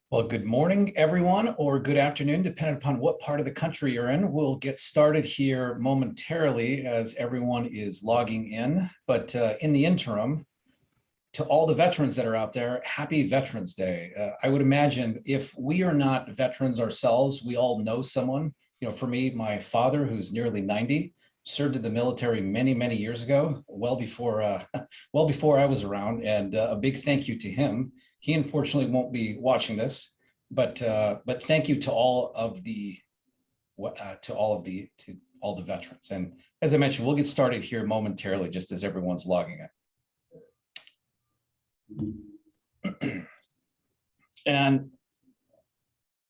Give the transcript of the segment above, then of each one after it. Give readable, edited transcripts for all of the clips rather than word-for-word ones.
Well, good morning, everyone, or good afternoon, depending upon what part of the country you're in. We'll get started here momentarily as everyone is logging in. But in the interim, to all the veterans that are out there, happy Veterans Day. I would imagine if we are not veterans ourselves, we all know someone. For me, my father, who's nearly 90, served in the military many, many years ago, well before, well before I was around. And a big thank you to him. He unfortunately won't be watching this, but thank you to all of the to all the veterans. And as I mentioned, we'll get started here momentarily, just as everyone's logging in. And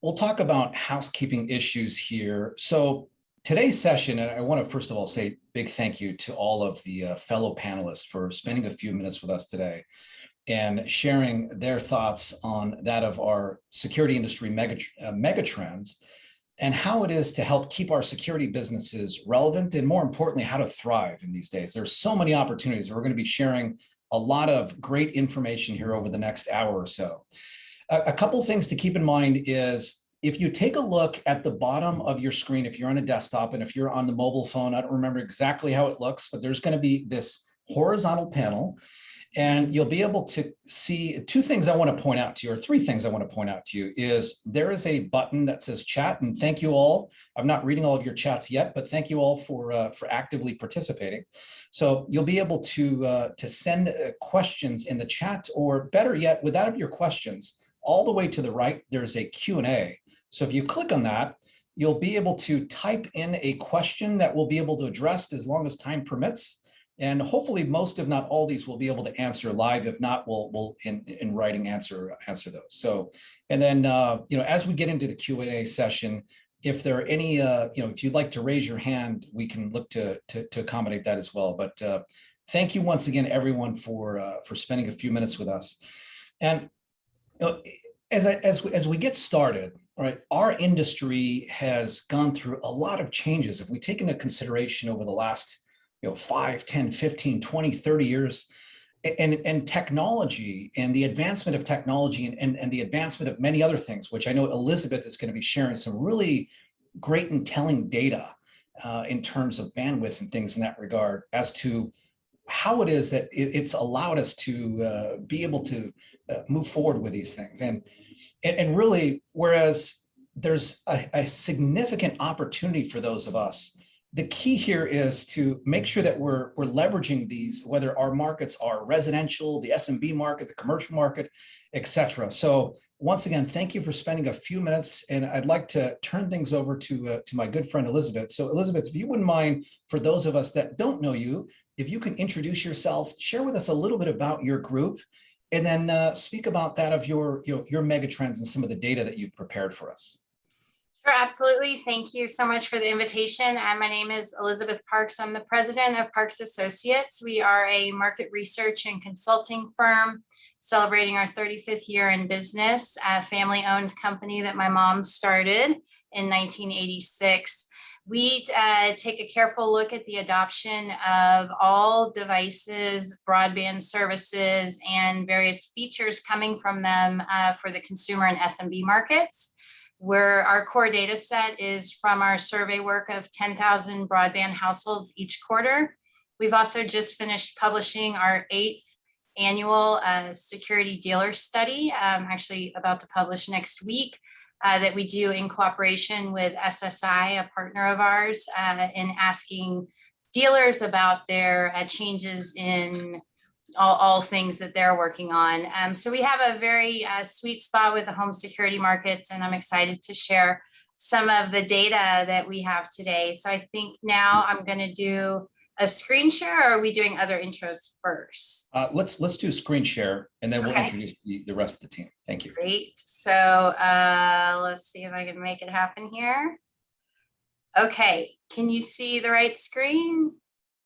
we'll talk about housekeeping issues here. So today's session, and I want to first of all say big thank you to all of the fellow panelists for spending a few minutes with us today and sharing their thoughts on that of our security industry megatrends and how it is to help keep our security businesses relevant and, more importantly, how to thrive in these days. There's so many opportunities. We're going to be sharing a lot of great information here over the next hour or so. A couple things to keep in mind is if you take a look at the bottom of your screen, if you're on a desktop and if you're on the mobile phone, I don't remember exactly how it looks, but there's going to be this horizontal panel. And you'll be able to see two things I want to point out to you, or three things I want to point out to you, is there is a button that says chat, and thank you all. I'm not reading all of your chats yet, but thank you all for actively participating. So you'll be able to send questions in the chat, or better yet, without your questions, all the way to the right, there's a Q&A. So if you click on that, you'll be able to type in a question that we'll be able to address as long as time permits. And hopefully most, if not all, these we'll be able to answer live. If not, we'll in writing answer those. So, and then as we get into the Q&A session, if there are any if you'd like to raise your hand, we can look to accommodate that as well. But thank you once again, everyone, for spending a few minutes with us. And as we get started, right, our industry has gone through a lot of changes. If we take into consideration over the last 5, 10, 15, 20, 30 years, and technology and the advancement of technology and the advancement of many other things, which I know Elizabeth is going to be sharing some really great and telling data in terms of bandwidth and things in that regard as to how it is that it's allowed us to be able to move forward with these things. And really, whereas there's a significant opportunity for those of us, the key here is to make sure that we're leveraging these, whether our markets are residential, the SMB market, the commercial market, et cetera. So once again, thank you for spending a few minutes, and I'd like to turn things over to my good friend, Elizabeth. So Elizabeth, if you wouldn't mind, for those of us that don't know you, if you can introduce yourself, share with us a little bit about your group, and then speak about that of your megatrends and some of the data that you've prepared for us. Sure, absolutely. Thank you so much for the invitation. My name is Elizabeth Parks. I'm the president of Parks Associates. We are a market research and consulting firm celebrating our 35th year in business, a family-owned company that my mom started in 1986. We take a careful look at the adoption of all devices, broadband services, and various features coming from them for the consumer and SMB markets, where our core data set is from our survey work of 10,000 broadband households each quarter. We've also just finished publishing our 8th annual security dealer study, actually about to publish next week, that we do in cooperation with SSI, a partner of ours, in asking dealers about their changes in all things that they're working on. So we have a very sweet spot with the home security markets, and I'm excited to share some of the data that we have today. So I think now I'm going to do a screen share, or are we doing other intros first? Let's do screen share, and then we'll introduce the rest of the team. Thank you. Great. So let's see if I can make it happen here. Okay, can you see the right screen?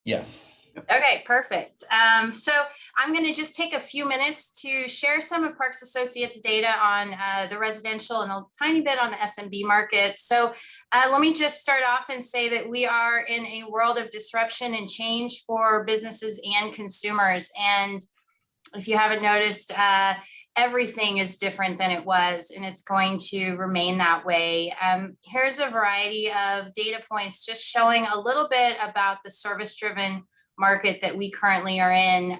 Yes. Okay, perfect. So I'm going to just take a few minutes to share some of Parks Associates data on the residential and a tiny bit on the SMB market. So let me just start off and say that we are in a world of disruption and change for businesses and consumers. And if you haven't noticed, everything is different than it was, and it's going to remain that way. Here's a variety of data points just showing a little bit about the service-driven market that we currently are in.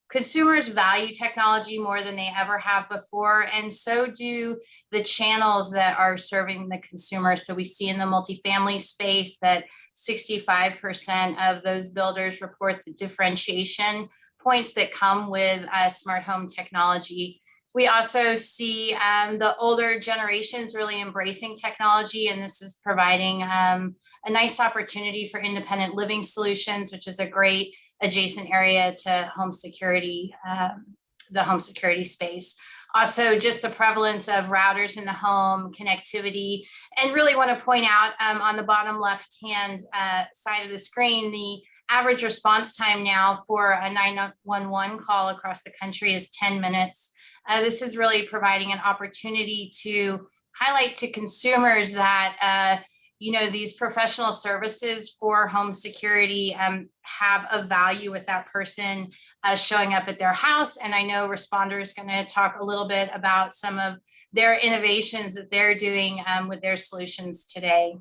Consumers value technology more than they ever have before, and so do the channels that are serving the consumer. So we see in the multifamily space that 65% of those builders report the differentiation points that come with smart home technology. We also see the older generations really embracing technology, and this is providing a nice opportunity for independent living solutions, which is a great adjacent area to home security, the home security space. Also, just the prevalence of routers in the home, connectivity, and really want to point out on the bottom left-hand side of the screen, the average response time now for a 911 call across the country is 10 minutes. This is really providing an opportunity to highlight to consumers that these professional services for home security have a value with that person showing up at their house. And I know Responder is going to talk a little bit about some of their innovations that they're doing with their solutions today.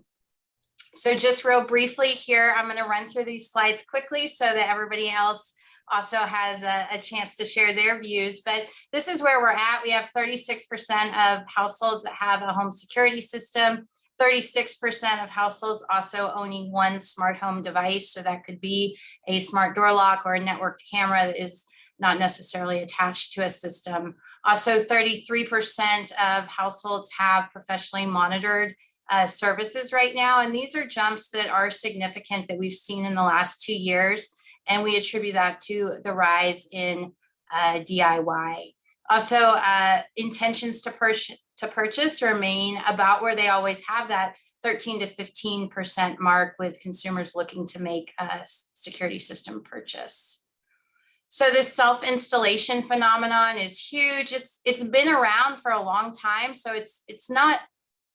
So just real briefly here, I'm going to run through these slides quickly so that everybody else also has a chance to share their views. But this is where we're at. We have 36% of households that have a home security system, 36% of households also owning one smart home device. So that could be a smart door lock or a networked camera that is not necessarily attached to a system. Also, 33% of households have professionally monitored services right now. And these are jumps that are significant that we've seen in the last 2 years. And we attribute that to the rise in DIY. Also, intentions to purchase remain about where they always have, that 13 to 15% mark, with consumers looking to make a security system purchase. So this self-installation phenomenon is huge. It's been around for a long time, so it's not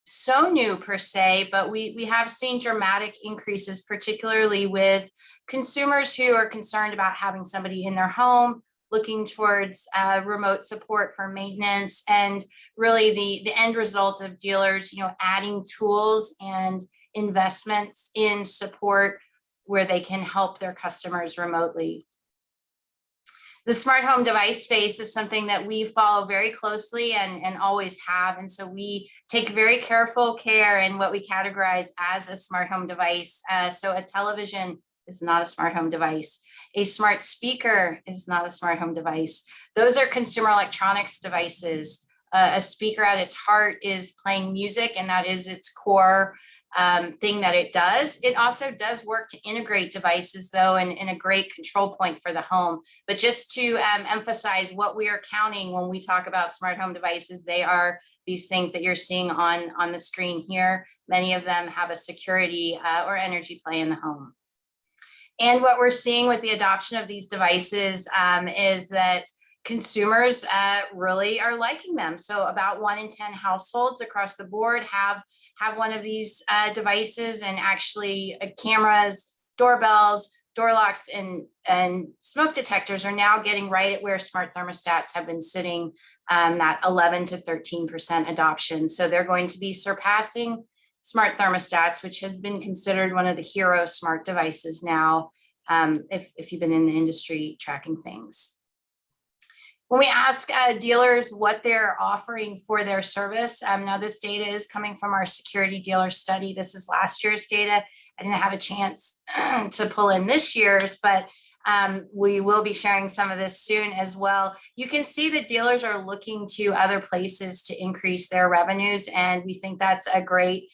so new per se, but we have seen dramatic increases, particularly with consumers who are concerned about having somebody in their home, looking towards remote support for maintenance, and really the end result of dealers, adding tools and investments in support where they can help their customers remotely. The smart home device space is something that we follow very closely and always have. And so we take very careful care in what we categorize as a smart home device. So a television is not a smart home device. A smart speaker is not a smart home device. Those are consumer electronics devices. A speaker at its heart is playing music, and that is its core thing that it does. It also does work to integrate devices, though, and a great control point for the home. But just to emphasize what we are counting when we talk about smart home devices, they are these things that you're seeing on the screen here. Many of them have a security or energy play in the home. And what we're seeing with the adoption of these devices is that consumers really are liking them. So about 1 in 10 households across the board have one of these devices, and actually cameras, doorbells, door locks, and smoke detectors are now getting right at where smart thermostats have been sitting, that 11 to 13% adoption. So they're going to be surpassing smart thermostats, which has been considered one of the hero smart devices now, if you've been in the industry tracking things. When we ask dealers what they're offering for their service, now this data is coming from our security dealer study. This is last year's data. I didn't have a chance to pull in this year's, but we will be sharing some of this soon as well. You can see that dealers are looking to other places to increase their revenues, and we think that's a great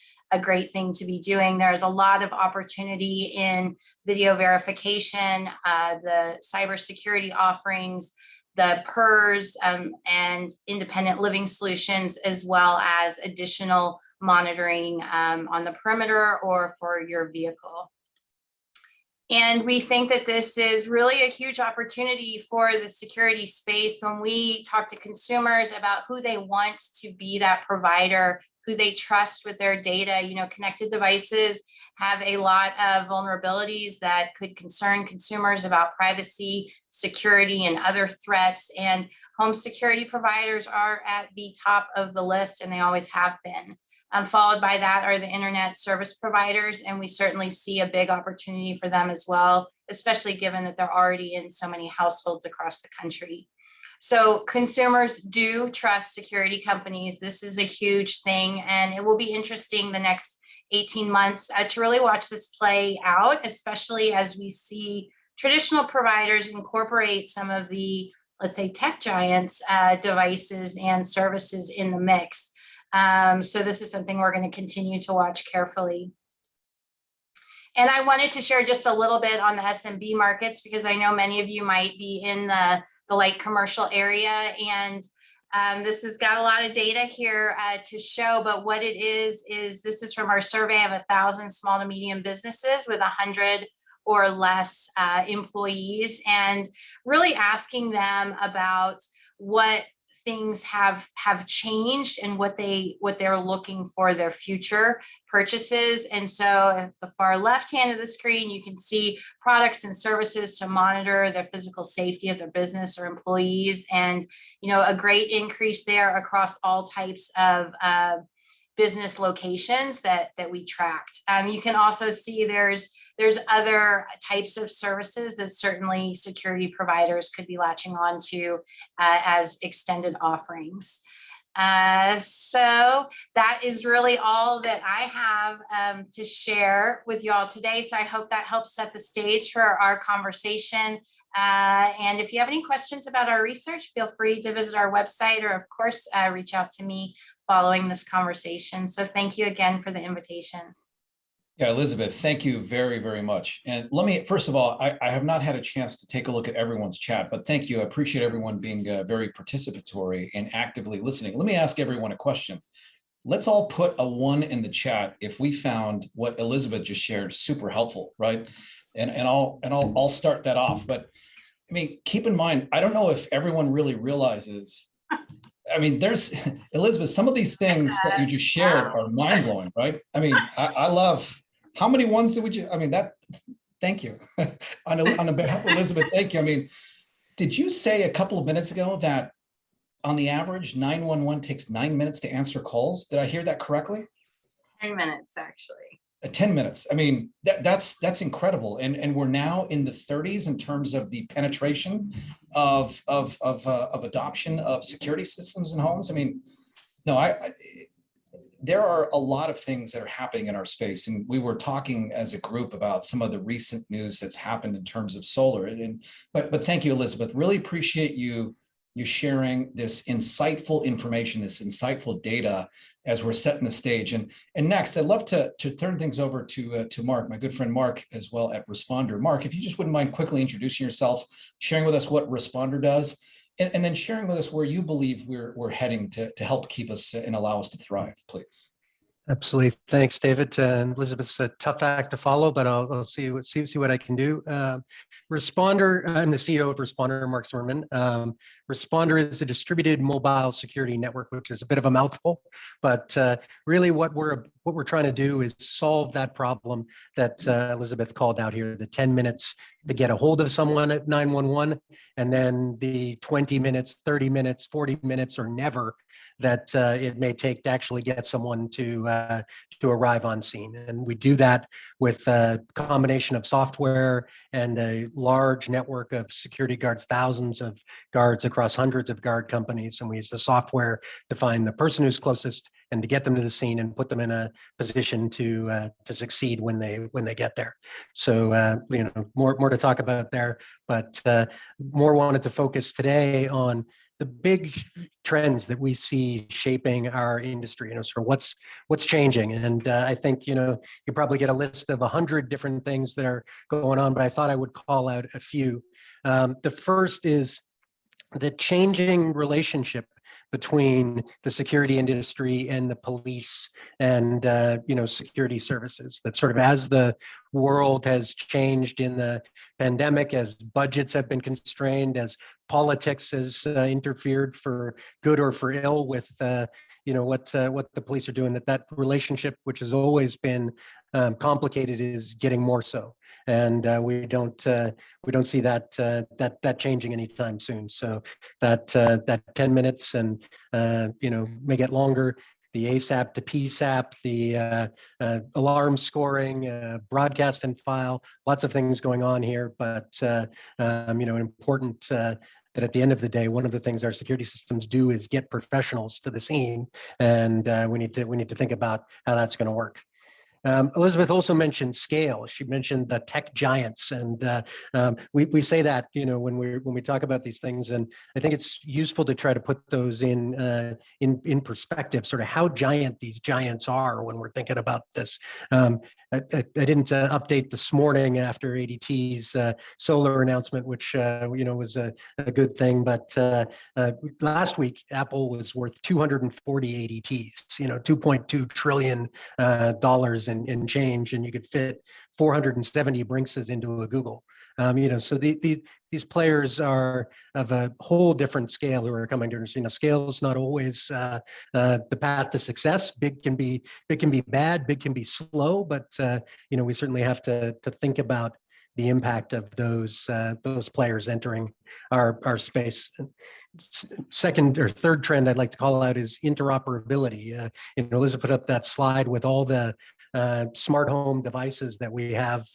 thing to be doing. There's a lot of opportunity in video verification, the cybersecurity offerings, the PERS and independent living solutions, as well as additional monitoring on the perimeter or for your vehicle. And we think that this is really a huge opportunity for the security space when we talk to consumers about who they want to be that provider who they trust with their data. Connected devices have a lot of vulnerabilities that could concern consumers about privacy, security, and other threats. And home security providers are at the top of the list, and they always have been. Followed by that are the internet service providers, and we certainly see a big opportunity for them as well, especially given that they're already in so many households across the country. So consumers do trust security companies. This is a huge thing, and it will be interesting the next 18 months to really watch this play out, especially as we see traditional providers incorporate some of the, let's say, tech giants devices and services in the mix. So this is something we're going to continue to watch carefully. And I wanted to share just a little bit on the SMB markets, because I know many of you might be in the light commercial area, and this has got a lot of data here to show, but what it is this is from our survey of 1,000 small to medium businesses with 100 or less employees, and really asking them about what things have changed and what they're looking for their future purchases. And so at the far left hand of the screen, you can see products and services to monitor the physical safety of their business or employees, and a great increase there across all types of business locations that we tracked. You can also see there's other types of services that certainly security providers could be latching on to as extended offerings. So that is really all that I have to share with you all today. So I hope that helps set the stage for our conversation. And if you have any questions about our research, feel free to visit our website, or of course, reach out to me following this conversation. So thank you again for the invitation. Yeah, Elizabeth, thank you very, very much. And let me, first of all, I have not had a chance to take a look at everyone's chat, but thank you. I appreciate everyone being very participatory and actively listening. Let me ask everyone a question. Let's all put a 1 in the chat if we found what Elizabeth just shared super helpful, right? And I'll start that off. But I mean, keep in mind, I don't know if everyone really realizes, I mean, there's, Elizabeth, some of these things that you just shared are mind-blowing, right? I mean, I love, how many ones did we just, I mean, thank you. on behalf of Elizabeth, thank you. I mean, did you say a couple of minutes ago that on the average, 911 takes 9 minutes to answer calls? Did I hear that correctly? 10 minutes, actually. 10 minutes. I mean, that's incredible. And we're now in the 30s in terms of the penetration of adoption of security systems in homes. I mean, no, there are a lot of things that are happening in our space. And we were talking as a group about some of the recent news that's happened in terms of solar. But thank you, Elizabeth. Really appreciate you sharing this insightful information, this insightful data as we're setting the stage. And next, I'd love to turn things over to Mark, my good friend Mark, as well at Responder. Mark, if you just wouldn't mind quickly introducing yourself, sharing with us what Responder does, and then sharing with us where you believe we're heading to help keep us and allow us to thrive, please. Absolutely. Thanks, David. Elizabeth's a tough act to follow, but I'll see what I can do. Responder, I'm the CEO of Responder, Mark Zimmerman. Responder is a distributed mobile security network, which is a bit of a mouthful, but really what we're trying to do is solve that problem that Elizabeth called out here, the 10 minutes to get a hold of someone at 911, and then the 20 minutes, 30 minutes, 40 minutes, or never that it may take to actually get someone to arrive on scene. And we do that with a combination of software and a large network of security guards, thousands of guards across hundreds of guard companies. And we use the software to find the person who's closest and to get them to the scene and put them in a position to succeed when they get there. So more to talk about there, but more wanted to focus today on the big trends that we see shaping our industry, sort of what's changing. And I think, you probably get a list of 100 different things that are going on, but I thought I would call out a few. The first is the changing relationship between the security industry and the police and security services. That sort of, as the world has changed in the pandemic, as budgets have been constrained, as politics has interfered for good or for ill with what the police are doing, that relationship, which has always been complicated, is getting more so, and we don't see that changing anytime soon. So that 10 minutes and may get longer. The ASAP to PSAP, the alarm scoring, broadcast and file, lots of things going on here, but important that at the end of the day, one of the things our security systems do is get professionals to the scene, and we need to think about how that's going to work. Elizabeth also mentioned scale. She mentioned the tech giants, and we say that when we talk about these things, and I think it's useful to try to put those in perspective, sort of how giant these giants are when we're thinking about this. I didn't update this morning after ADT's solar announcement, which was a good thing, but last week Apple was worth 240 ADTs, $2.2 trillion in change, and you could fit 470 Brinkses into a Google. So these players are of a whole different scale who are coming to us. Scale is not always the path to success. Big can be bad, big can be slow, but we certainly have to think about the impact of those players entering our space. Second or third trend I'd like to call out is interoperability. Elizabeth put up that slide with all the smart home devices that we have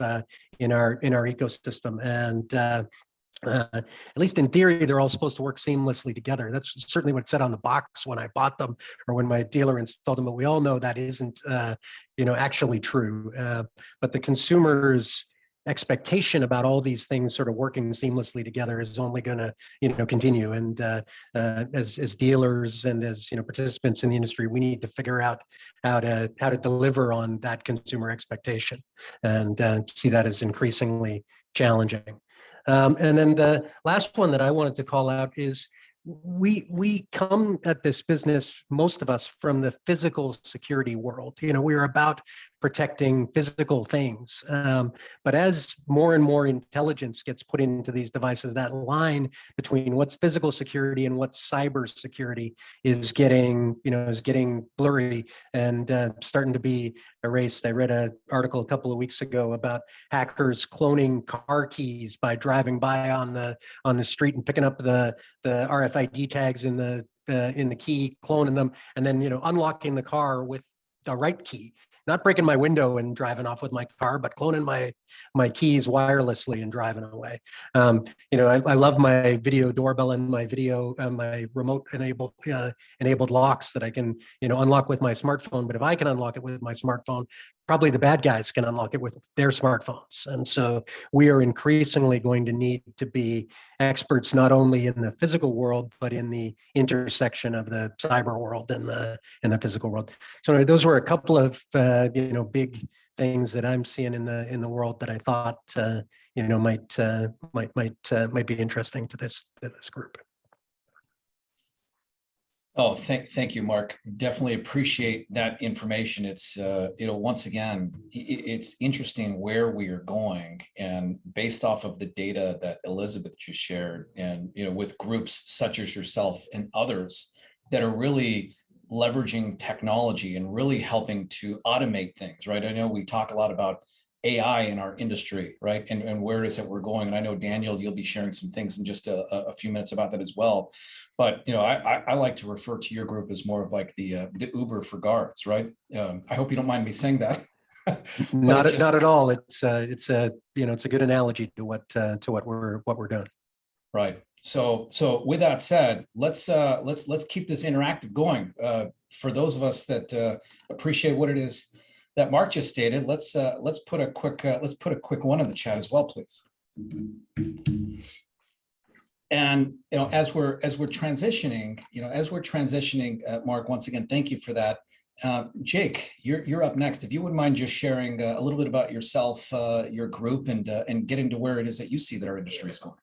in our ecosystem, and at least in theory, they're all supposed to work seamlessly together. That's certainly what it said on the box when I bought them or when my dealer installed them. But we all know that isn't, actually true. But the consumer's expectation about all these things sort of working seamlessly together is only going to, continue. And as dealers and as participants in the industry, we need to figure out how to deliver on that consumer expectation, and see that as increasingly challenging. And then the last one that I wanted to call out is we come at this business, most of us, from the physical security world. We're about protecting physical things. But as more and more intelligence gets put into these devices, that line between what's physical security and what's cyber security is getting blurry and starting to be erased. I read an article a couple of weeks ago about hackers cloning car keys by driving by on the street and picking up the RFID tags in the key, cloning them, and then unlocking the car with the right key. Not breaking my window and driving off with my car, but cloning my keys wirelessly and driving away. I love my video doorbell and my remote enabled locks that I can unlock with my smartphone. But if I can unlock it with my smartphone, probably the bad guys can unlock it with their smartphones. And so we are increasingly going to need to be experts not only in the physical world, but in the intersection of the cyber world and the physical world. So those were a couple of big things that I'm seeing in the world that I thought might be interesting to this group. Oh, thank you, Mark. Definitely appreciate that information. It's once again, it's interesting where we are going, and based off of the data that Elizabeth just shared, and with groups such as yourself and others that are really leveraging technology and really helping to automate things, right? I know we talk a lot about AI in our industry, right? And where is it we're going? And I know, Daniel, you'll be sharing some things in just a few minutes about that as well. But I like to refer to your group as more of like the Uber for guards, right? I hope you don't mind me saying that. Not at all. It's a good analogy to what we're doing. Right. So with that said, let's keep this interactive going. For those of us that appreciate what it is that Mark just stated, let's put a quick one in the chat as well, please. And as we're transitioning, Mark, once again, thank you for that. Jake, you're up next. If you wouldn't mind just sharing a little bit about yourself, your group, and getting to where it is that you see that our industry is going.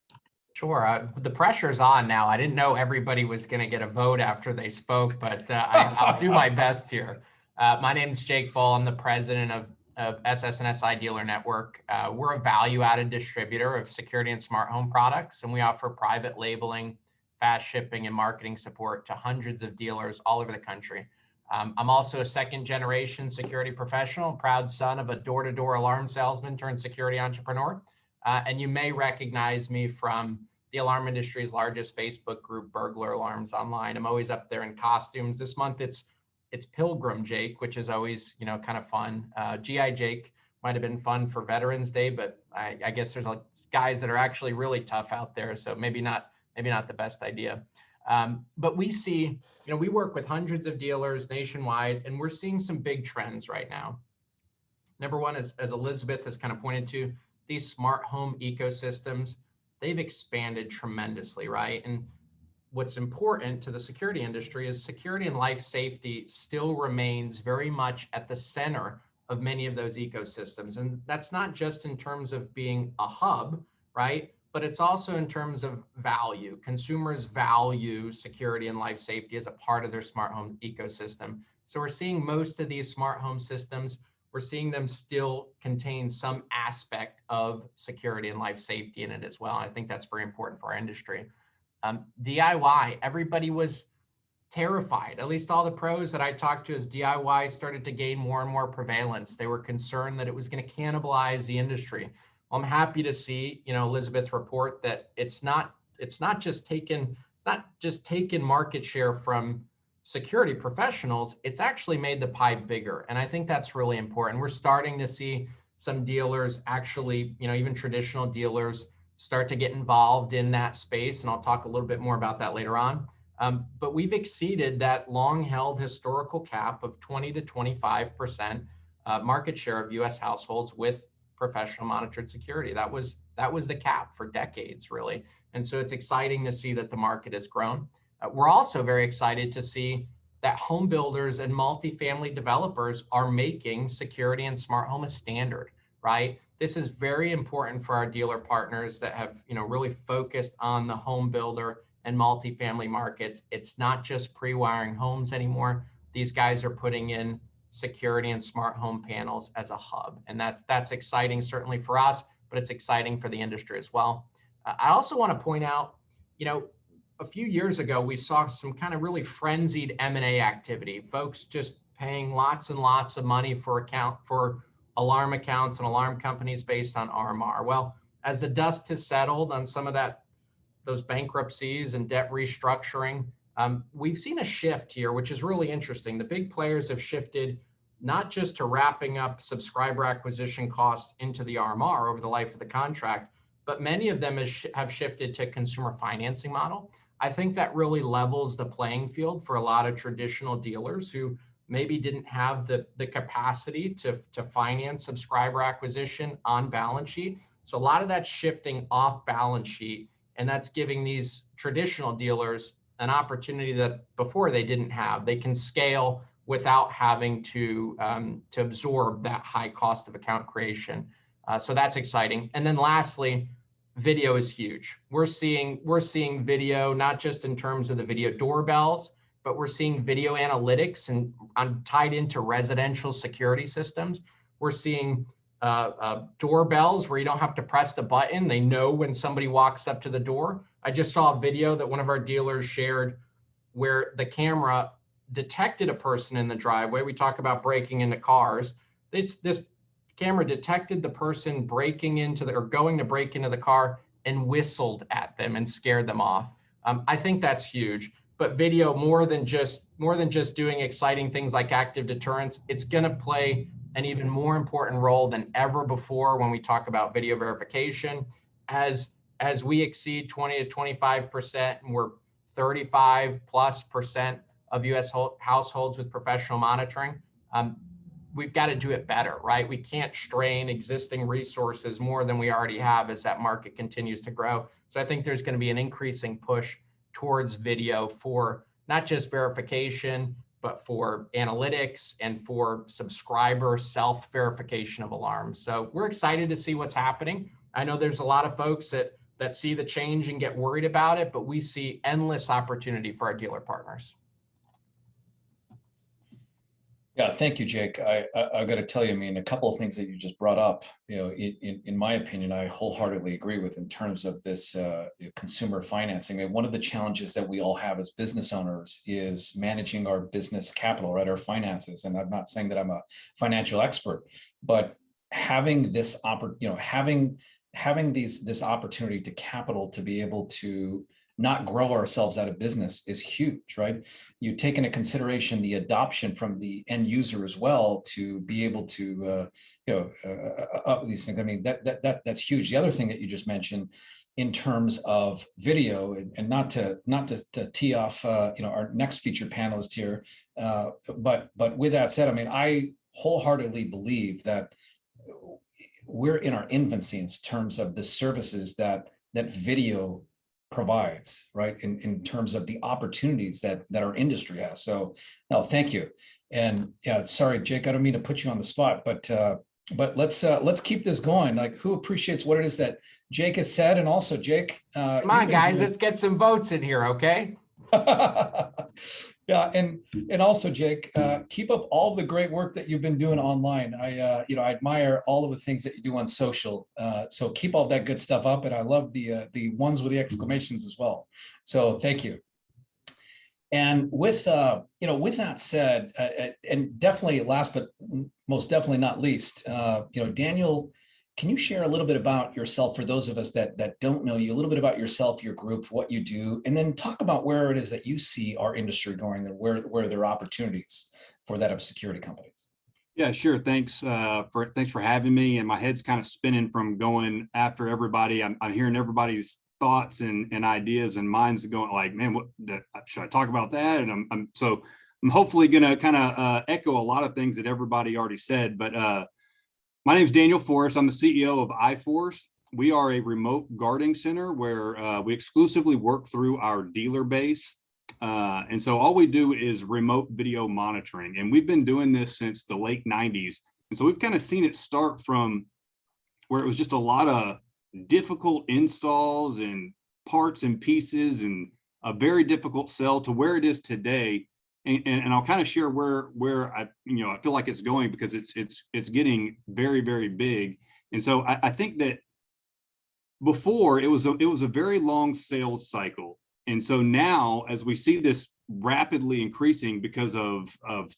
Sure. The pressure's on now. I didn't know everybody was going to get a vote after they spoke, but I'll do my best here. My name is Jake Bull. I'm the president of SS&SI Dealer Network. We're a value-added distributor of security and smart home products, and we offer private labeling, fast shipping, and marketing support to hundreds of dealers all over the country. I'm also a second generation security professional, proud son of a door-to-door alarm salesman turned security entrepreneur. And you may recognize me from the alarm industry's largest Facebook group, Burglar Alarms Online. I'm always up there in costumes. This month it's Pilgrim Jake, which is always, you know, kind of fun. GI Jake might have been fun for Veterans Day, but I guess there's like guys that are actually really tough out there, so maybe not the best idea. But we see, you know, we work with hundreds of dealers nationwide, and we're seeing some big trends right now. Number one, as Elizabeth has kind of pointed to, these smart home ecosystems, they've expanded tremendously, right? And what's important to the security industry is security and life safety still remains very much at the center of many of those ecosystems. And that's not just in terms of being a hub, right? But it's also in terms of value. Consumers value security and life safety as a part of their smart home ecosystem. So we're seeing most of these smart home systems, we're seeing them still contain some aspect of security and life safety in it as well. And I think that's very important for our industry. DIY, everybody was terrified. At least all the pros that I talked to as DIY started to gain more and more prevalence. They were concerned that it was going to cannibalize the industry. Well, I'm happy to see, you know, Elizabeth report that it's not just taken market share from security professionals. It's actually made the pie bigger, and I think that's really important. We're starting to see some dealers actually, you know, even traditional dealers start to get involved in that space, and I'll talk a little bit more about that later on. But we've exceeded that long-held historical cap of 20 to 25% market share of U.S. households with professional monitored security. That was the cap for decades, really. And so it's exciting to see that the market has grown. We're also very excited to see that home builders and multifamily developers are making security and smart home a standard, right? This is very important for our dealer partners that have, you know, really focused on the home builder and multifamily markets. It's not just pre-wiring homes anymore. These guys are putting in security and smart home panels as a hub. And that's exciting, certainly for us, but it's exciting for the industry as well. I also want to point out, you know, a few years ago, we saw some kind of really frenzied M&A activity, folks just paying lots and lots of money for alarm accounts and alarm companies based on RMR. Well, as the dust has settled on some of those bankruptcies and debt restructuring, we've seen a shift here, which is really interesting. The big players have shifted not just to wrapping up subscriber acquisition costs into the RMR over the life of the contract, but many of them have shifted to consumer financing model. I think that really levels the playing field for a lot of traditional dealers who maybe didn't have the capacity to finance subscriber acquisition on balance sheet. So a lot of that's shifting off balance sheet, and that's giving these traditional dealers an opportunity that before they didn't have. They can scale without having to absorb that high cost of account creation. So that's exciting. And then lastly, video is huge. We're seeing video not just in terms of the video doorbells, but we're seeing video analytics and tied into residential security systems. We're seeing doorbells where you don't have to press the button. They know when somebody walks up to the door. I just saw a video that one of our dealers shared where the camera detected a person in the driveway. We talk about breaking into cars. This camera detected the person breaking into going to break into the car and whistled at them and scared them off. I think that's huge. But video, more than just doing exciting things like active deterrence, it's going to play an even more important role than ever before when we talk about video verification. As we exceed 20 to 25%, and we're 35+% of U.S. households with professional monitoring, we've got to do it better, right? We can't strain existing resources more than we already have as that market continues to grow. So I think there's going to be an increasing push towards video for not just verification, but for analytics and for subscriber self-verification of alarms. So we're excited to see what's happening. I know there's a lot of folks that see the change and get worried about it, but we see endless opportunity for our dealer partners. Yeah, thank you, Jake. I got to tell you, I mean, a couple of things that you just brought up, in my opinion, I wholeheartedly agree with in terms of this consumer financing. And one of the challenges that we all have as business owners is managing our business capital, right? Our finances. And I'm not saying that I'm a financial expert, but having this having this opportunity to capital to be able to not grow ourselves out of business is huge, right? You take into consideration the adoption from the end user as well to be able to, up these things. I mean, that's huge. The other thing that you just mentioned in terms of video, and not to tee off, our next featured panelist here, but with that said, I mean, I wholeheartedly believe that we're in our infancy in terms of the services that video provides, right? In terms of the opportunities that our industry has. So no, thank you. And yeah, sorry, Jake, I don't mean to put you on the spot, but let's keep this going. Like, who appreciates what it is that Jake has said? And also, Jake, come on, guys, let's get some votes in here, okay? Yeah, and also, Jake, keep up all the great work that you've been doing online. I admire all of the things that you do on social. So keep all that good stuff up, and I love the ones with the exclamations as well. So thank you. And with that said, and definitely last but most definitely not least, Daniel, can you share a little bit about yourself for those of us that don't know you, a little bit about yourself, your group, what you do, and then talk about where it is that you see our industry going and where there are opportunities for that of security companies? Yeah, sure. Thanks for having me. And my head's kind of spinning from going after everybody. I'm hearing everybody's thoughts and ideas, and mine's going like, man, what should I talk about that? And I'm hopefully going to kind of echo a lot of things that everybody already said, but my name is Daniel Forrest. I'm the CEO of iForce. We are a remote guarding center where we exclusively work through our dealer base. And so all we do is remote video monitoring. And we've been doing this since the late 90s. And so we've kind of seen it start from where it was just a lot of difficult installs and parts and pieces and a very difficult sell to where it is today. And I'll kind of share where I feel like it's going, because it's getting very, very big. And so I think that before it was a very long sales cycle. And so now, as we see this rapidly increasing because of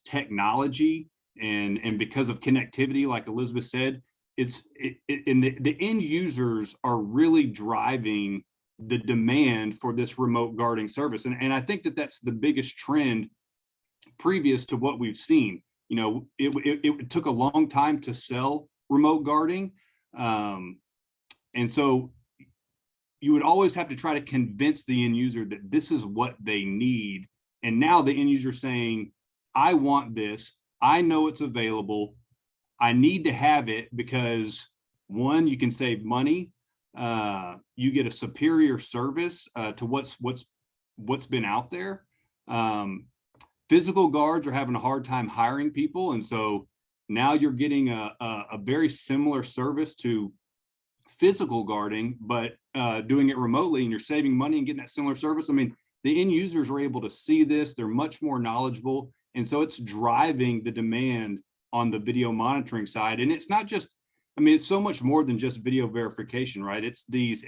technology and because of connectivity, like Elizabeth said, the end users are really driving the demand for this remote guarding service. And I think that that's the biggest trend previous to what we've seen. It took a long time to sell remote guarding. And so you would always have to try to convince the end user that this is what they need. And now the end user saying, I want this, I know it's available, I need to have it because, one, you can save money, you get a superior service to what's been out there. Physical guards are having a hard time hiring people. And so now you're getting a very similar service to physical guarding, but doing it remotely, and you're saving money and getting that similar service. I mean, the end users are able to see this, they're much more knowledgeable. And so it's driving the demand on the video monitoring side. And it's not just, it's so much more than just video verification, right? It's these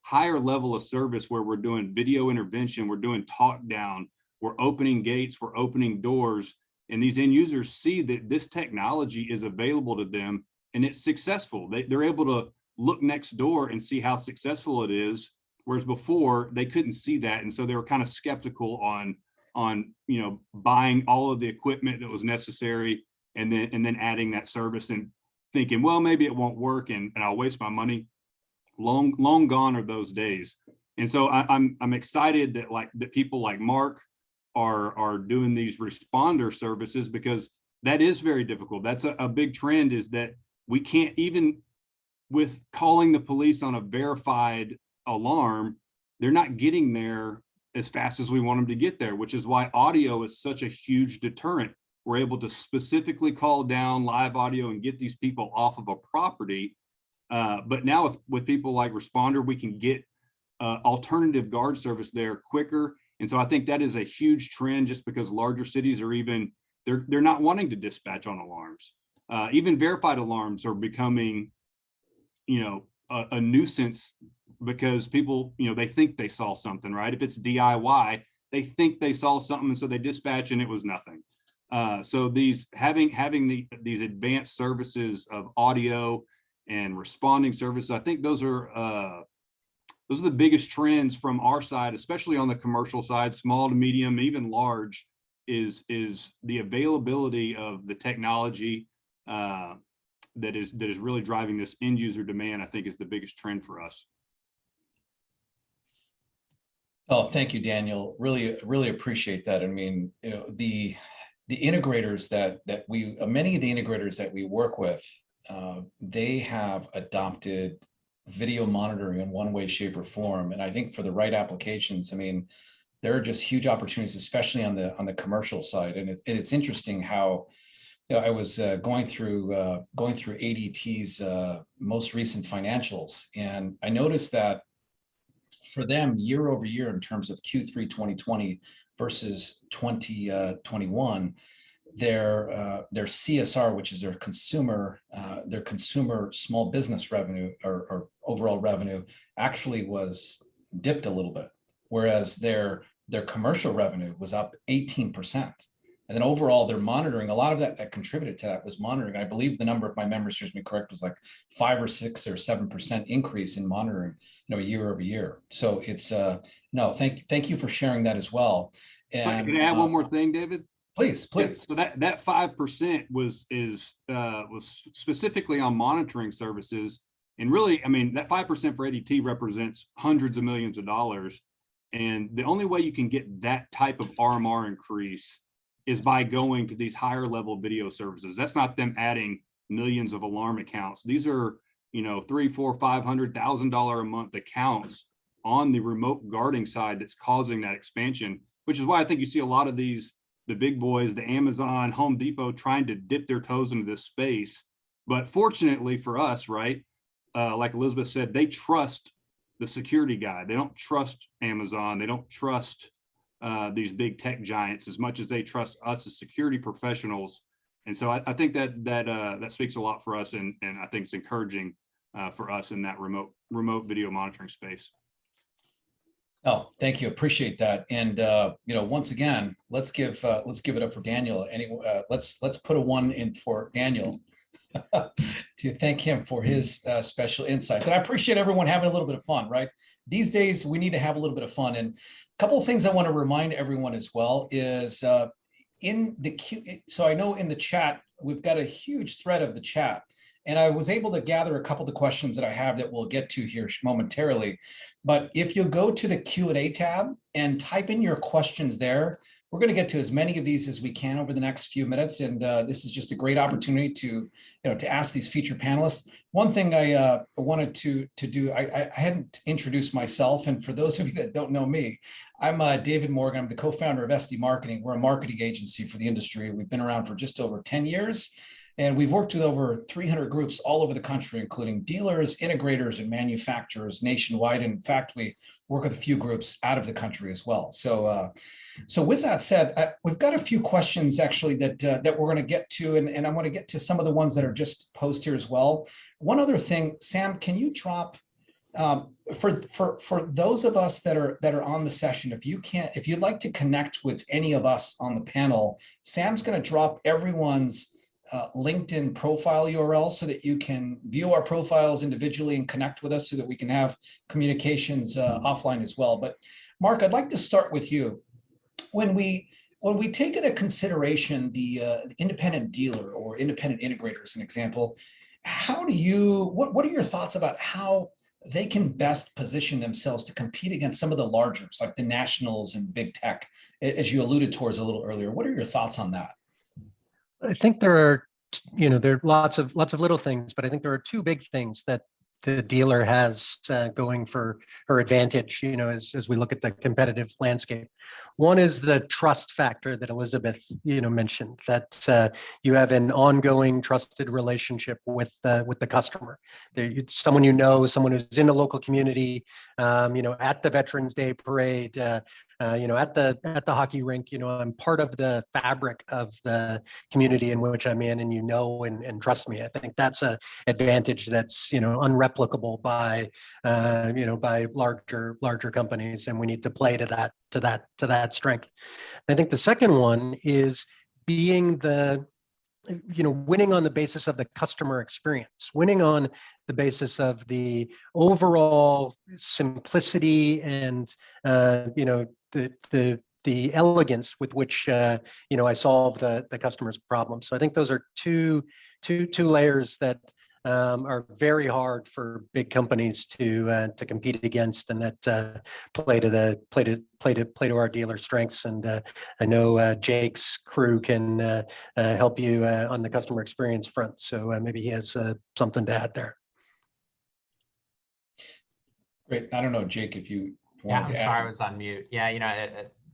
higher level of service where we're doing video intervention, we're doing talk down, we're opening gates, we're opening doors, and these end users see that this technology is available to them and it's successful. They're able to look next door and see how successful it is, whereas before they couldn't see that. And so they were kind of skeptical on buying all of the equipment that was necessary and then adding that service and thinking, well, maybe it won't work and I'll waste my money. Long gone are those days. And so I'm excited that people like Mark are doing these responder services, because that is very difficult. That's a big trend, is that we can't, even with calling the police on a verified alarm, they're not getting there as fast as we want them to get there, which is why audio is such a huge deterrent. We're able to specifically call down live audio and get these people off of a property. But now with people like Responder, we can get alternative guard service there quicker. And so I think that is a huge trend, just because larger cities are even, they're not wanting to dispatch on alarms. Even verified alarms are becoming, a nuisance because people, they think they saw something, right? If it's DIY, they think they saw something, and so they dispatch and it was nothing. So these these advanced services of audio and responding services, I think those are the biggest trends from our side, especially on the commercial side, small to medium, even large, is the availability of the technology that is really driving this end user demand. I think is the biggest trend for us. Oh, thank you, Daniel. Really appreciate that. I mean, the integrators that we, many of the integrators that we work with, they have adopted video monitoring in one way, shape, or form. And I think for the right applications, I mean, there are just huge opportunities, especially on the commercial side. And it's interesting how, I was going through ADT's most recent financials, and I noticed that for them, year over year, in terms of Q3 2020 versus 2021, their CSR, which is their consumer small business revenue or overall revenue, actually was dipped a little bit, whereas their commercial revenue was up 18%. And then overall, their monitoring, a lot of that contributed to that was monitoring. I believe the number, if my memory serves me correct, was like 5 or 6 or 7% increase in monitoring, year over year. So it's no, thank you for sharing that as well. And can I add one more thing, David? Please. Yeah, so that 5% was specifically on monitoring services, and really, I mean, that 5% for ADT represents hundreds of millions of dollars, and the only way you can get that type of RMR increase is by going to these higher level video services. That's not them adding millions of alarm accounts. These are, $300,000, $400,000, $500,000 a month accounts on the remote guarding side that's causing that expansion, which is why I think you see a lot of the big boys, the Amazon, Home Depot, trying to dip their toes into this space. But fortunately for us, right, like Elizabeth said, they trust the security guy. They don't trust Amazon. They don't trust these big tech giants as much as they trust us as security professionals. And so I think that speaks a lot for us, and I think it's encouraging for us in that remote video monitoring space. Oh, thank you. Appreciate that. And once again, let's give it up for Daniel. Let's put a 1 in for Daniel to thank him for his special insights. And I appreciate everyone having a little bit of fun, right? These days we need to have a little bit of fun. And a couple of things I want to remind everyone as well is in the queue. So I know in the chat, we've got a huge thread of the chat, and I was able to gather a couple of the questions that I have that we'll get to here momentarily. But if you go to the Q&A tab and type in your questions there, we're going to get to as many of these as we can over the next few minutes. And this is just a great opportunity to ask these featured panelists. One thing I wanted to do, I hadn't introduced myself. And for those of you that don't know me, I'm David Morgan. I'm the co-founder of SD Marketing. We're a marketing agency for the industry. We've been around for just over 10 years. And we've worked with over 300 groups all over the country, including dealers, integrators, and manufacturers nationwide. And in fact, we work with a few groups out of the country as well. So with that said, we've got a few questions actually that we're going to get to, and I want to get to some of the ones that are just posed here as well. One other thing, Sam, can you drop for those of us that are on the session, if you'd like to connect with any of us on the panel, Sam's going to drop everyone's LinkedIn profile URL so that you can view our profiles individually and connect with us so that we can have communications offline as well. But Mark, I'd like to start with you. When we take into consideration the independent dealer or independent integrator as an example, what are your thoughts about how they can best position themselves to compete against some of the largers like the nationals and big tech, as you alluded towards a little earlier? What are your thoughts on that? I think there are lots of little things, but I think there are two big things that the dealer has going for her advantage, as we look at the competitive landscape. One is the trust factor that Elizabeth, mentioned, that you have an ongoing trusted relationship with the customer. Someone someone who's in the local community, at the Veterans Day parade, at the hockey rink, I'm part of the fabric of the community in which I'm in, and and trust me. I think that's a advantage that's unreplicable by by larger companies, and we need to play to that strength. I think the second one is being winning on the basis of the customer experience, winning on the basis of the overall simplicity and the elegance with which I solve the customer's problem. So I think those are two layers that are very hard for big companies to compete against, and that play to our dealer strengths. And I know Jake's crew can help you on the customer experience front. So maybe he has something to add there. Great. I don't know, Jake, if you Yeah, wanted I'm to sorry, add. I was on mute. Yeah,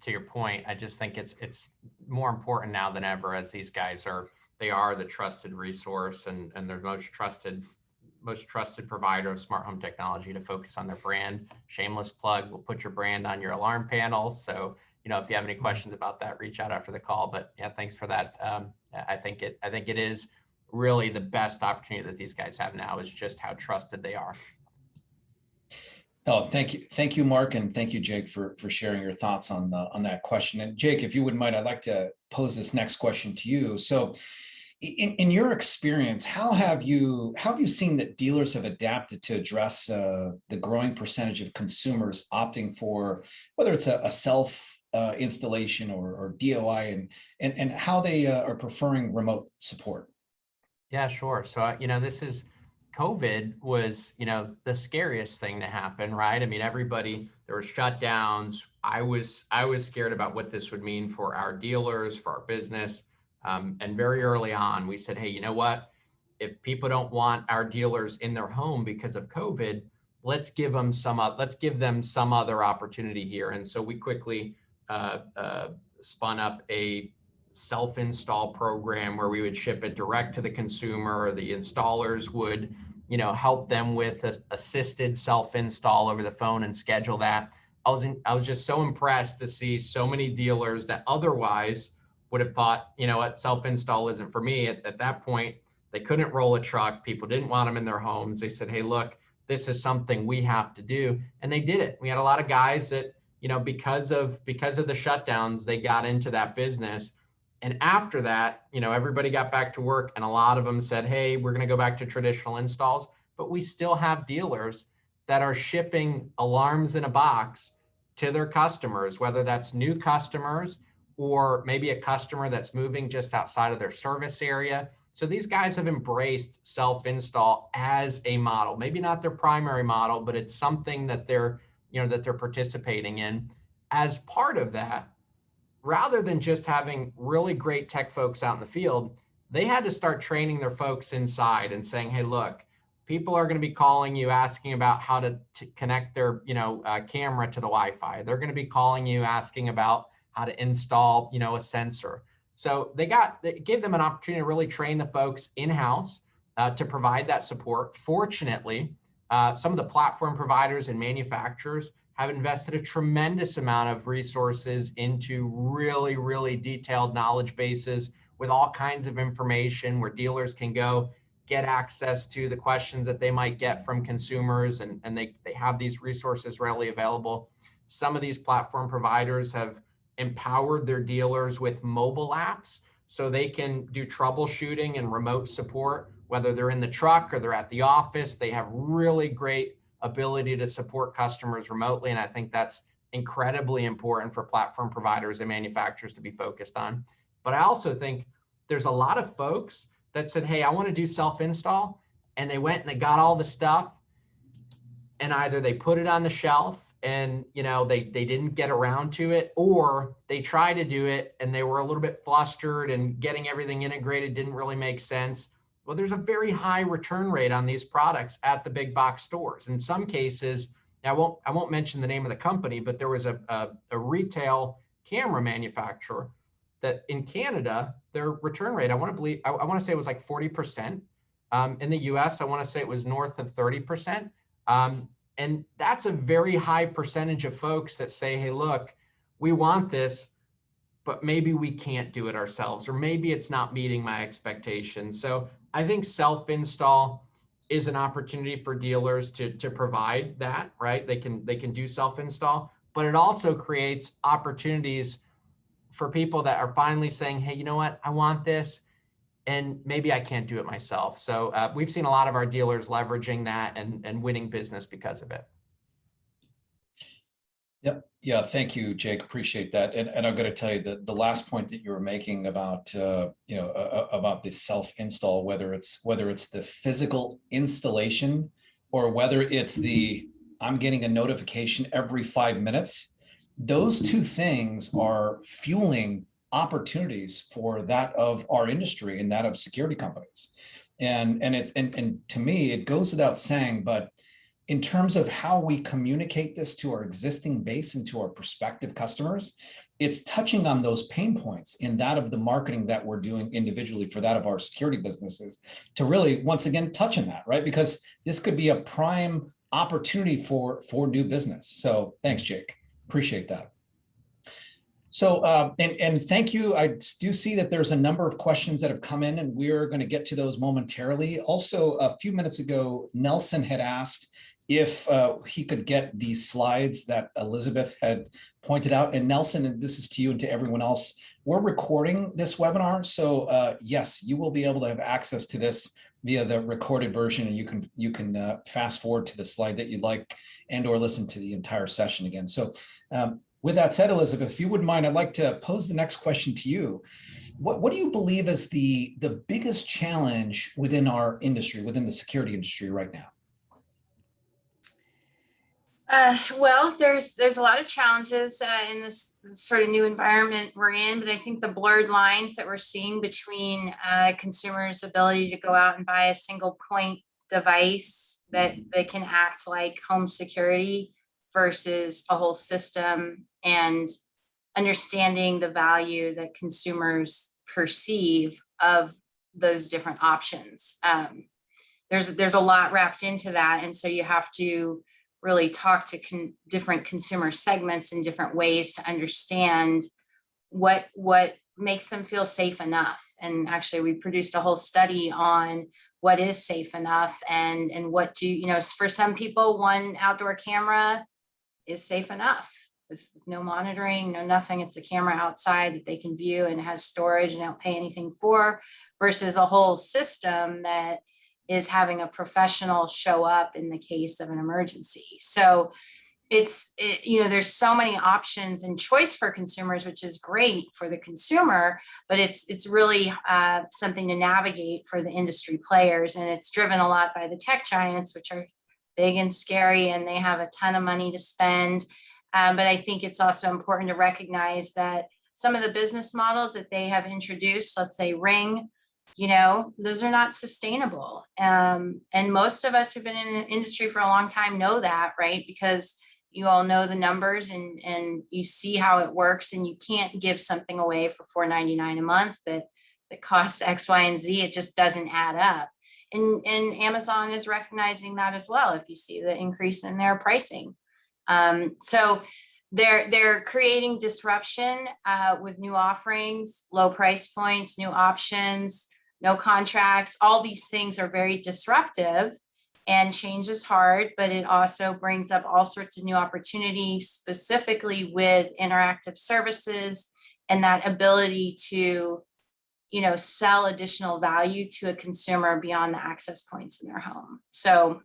to your point, I just think it's more important now than ever, as these guys they are the trusted resource and they're most trusted provider of smart home technology, to focus on their brand. Shameless plug, we'll put your brand on your alarm panels. So, if you have any questions about that, reach out after the call. But yeah, thanks for that. I think it is really the best opportunity that these guys have now, is just how trusted they are. Oh, thank you. Thank you, Mark. And thank you, Jake, for sharing your thoughts on that question. And Jake, if you wouldn't mind, I'd like to pose this next question to you. So in your experience, how have you seen that dealers have adapted to address the growing percentage of consumers opting for, whether it's a self installation or DOI, and how they are preferring remote support? Yeah, sure. So, COVID was, the scariest thing to happen, right? I mean, there were shutdowns. I was scared about what this would mean for our dealers, for our business. And very early on, we said, hey, you know what? If people don't want our dealers in their home because of COVID, let's give them some other opportunity here. And so we quickly spun up a self-install program where we would ship it direct to the consumer. The installers would, help them with assisted self-install over the phone and schedule that. I was just so impressed to see so many dealers that otherwise would have thought, what, self-install isn't for me. At that point, they couldn't roll a truck. People didn't want them in their homes. They said, hey, look, this is something we have to do. And they did it. We had a lot of guys that, because of the shutdowns, they got into that business. And after that, everybody got back to work, and a lot of them said, hey, we're going to go back to traditional installs. But we still have dealers that are shipping alarms in a box to their customers, whether that's new customers or maybe a customer that's moving just outside of their service area. So these guys have embraced self-install as a model, maybe not their primary model, but it's something that they're participating in. As part of that, rather than just having really great tech folks out in the field, they had to start training their folks inside and saying, hey, look, people are going to be calling you asking about how to connect their camera to the Wi-Fi. They're going to be calling you asking about how to install a sensor. So they gave them an opportunity to really train the folks in-house to provide that support. Fortunately, some of the platform providers and manufacturers have invested a tremendous amount of resources into really, really detailed knowledge bases with all kinds of information where dealers can go get access to the questions that they might get from consumers, and they have these resources readily available. Some of these platform providers have empowered their dealers with mobile apps so they can do troubleshooting and remote support, whether they're in the truck or they're at the office. They have really great ability to support customers remotely. And I think that's incredibly important for platform providers and manufacturers to be focused on. But I also think there's a lot of folks that said, hey, I want to do self-install. And they went and they got all the stuff, and either they put it on the shelf and they didn't get around to it, or they tried to do it and they were a little bit flustered and getting everything integrated didn't really make sense. Well, there's a very high return rate on these products at the big box stores. In some cases, I won't mention the name of the company, but there was a retail camera manufacturer that in Canada, their return rate, I want to say it was like 40%. In the US, I want to say it was north of 30%. And that's a very high percentage of folks that say, hey, look, we want this, but maybe we can't do it ourselves, or maybe it's not meeting my expectations. So I think self-install is an opportunity for dealers to provide that, right? They can do self-install, but it also creates opportunities for people that are finally saying, hey, you know what, I want this, and maybe I can't do it myself. So we've seen a lot of our dealers leveraging that and winning business because of it. Yep. Yeah. Thank you, Jake. Appreciate that. And I'm going to tell you that the last point that you were making about, about the self-install, whether it's the physical installation or whether it's I'm getting a notification every 5 minutes, those two things are fueling opportunities for that of our industry and that of security companies. And to me, it goes without saying, but in terms of how we communicate this to our existing base and to our prospective customers, it's touching on those pain points in that of the marketing that we're doing individually for that of our security businesses to really, once again, touch on that, right? Because this could be a prime opportunity for new business. So thanks, Jake. Appreciate that. So, and thank you. I do see that there's a number of questions that have come in, and we're going to get to those momentarily. Also, a few minutes ago, Nelson had asked if he could get these slides that Elizabeth had pointed out. And Nelson, and this is to you and to everyone else, we're recording this webinar. So yes, you will be able to have access to this via the recorded version, and you can fast forward to the slide that you'd like and or listen to the entire session again. So with that said, Elizabeth, if you wouldn't mind, I'd like to pose the next question to you. What do you believe is the biggest challenge within our industry, within the security industry right now? Well, there's a lot of challenges in this sort of new environment we're in, but I think the blurred lines that we're seeing between consumers' ability to go out and buy a single point device that can act like home security versus a whole system, and understanding the value that consumers perceive of those different options. There's a lot wrapped into that, and so you have to really talk to different consumer segments in different ways to understand what makes them feel safe enough. And actually, we produced a whole study on what is safe enough, and what for some people, one outdoor camera is safe enough with no monitoring, no nothing. It's a camera outside that they can view and has storage and don't pay anything for, versus a whole system that is having a professional show up in the case of an emergency. So there's so many options and choice for consumers, which is great for the consumer, but it's really something to navigate for the industry players. And it's driven a lot by the tech giants, which are big and scary, and they have a ton of money to spend. But I think it's also important to recognize that some of the business models that they have introduced, let's say Ring, those are not sustainable. And most of us who've been in the industry for a long time know that, right? Because you all know the numbers and you see how it works, and you can't give something away for $4.99 a month that costs X, Y, and Z. It just doesn't add up. And Amazon is recognizing that as well, if you see the increase in their pricing. So they're creating disruption with new offerings, low price points, new options, no contracts. All these things are very disruptive, and change is hard, but it also brings up all sorts of new opportunities, specifically with interactive services and that ability to sell additional value to a consumer beyond the access points in their home. So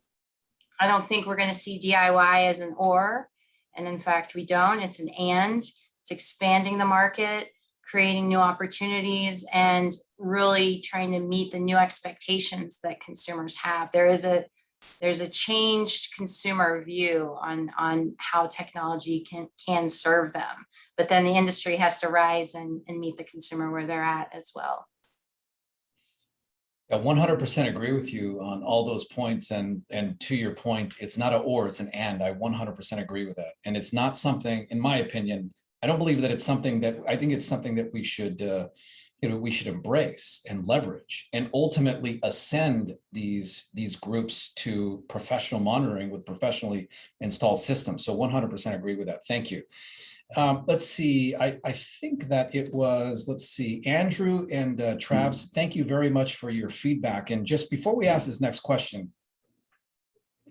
I don't think we're going to see DIY as an or, and in fact, we don't. It's an and. It's expanding the market, creating new opportunities, and really trying to meet the new expectations that consumers have. There's a changed consumer view on how technology can serve them, but then the industry has to rise and meet the consumer where they're at as well. I 100% agree with you on all those points. And to your point, it's not an or, it's an and. I 100% agree with that. And it's not something, in my opinion, I don't believe that it's something that, I think it's something that we should we should embrace and leverage and ultimately ascend these groups to professional monitoring with professionally installed systems. So 100% agree with that. Thank you. Let's see, I think that it was, let's see, Andrew and Travs, thank you very much for your feedback. And just before we ask this next question,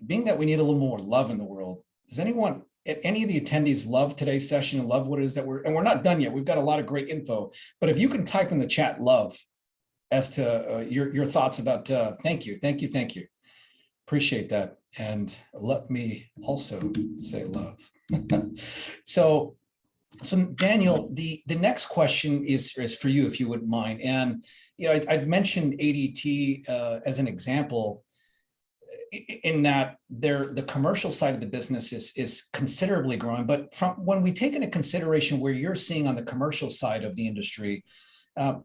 being that we need a little more love in the world, does anyone, any of the attendees love today's session and love what it is that we're not done yet. We've got a lot of great info, but if you can type in the chat love as to your thoughts about, thank you. Appreciate that. And let me also say love. So Daniel, the next question is for you, if you wouldn't mind. And I'd mentioned ADT as an example, in that the commercial side of the business is considerably growing. But from when we take into consideration where you're seeing on the commercial side of the industry,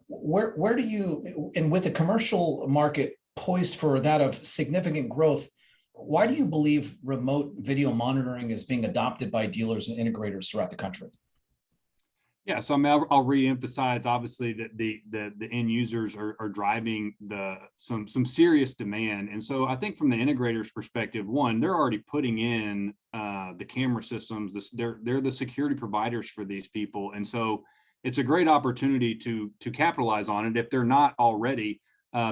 where do you, and with the commercial market poised for that of significant growth, why do you believe remote video monitoring is being adopted by dealers and integrators throughout the country? Yeah, so I mean, I'll re-emphasize obviously that the end users are driving some serious demand, and so I think from the integrators' perspective, one, they're already putting in the camera systems. They're the security providers for these people, and so it's a great opportunity to capitalize on it if they're not already,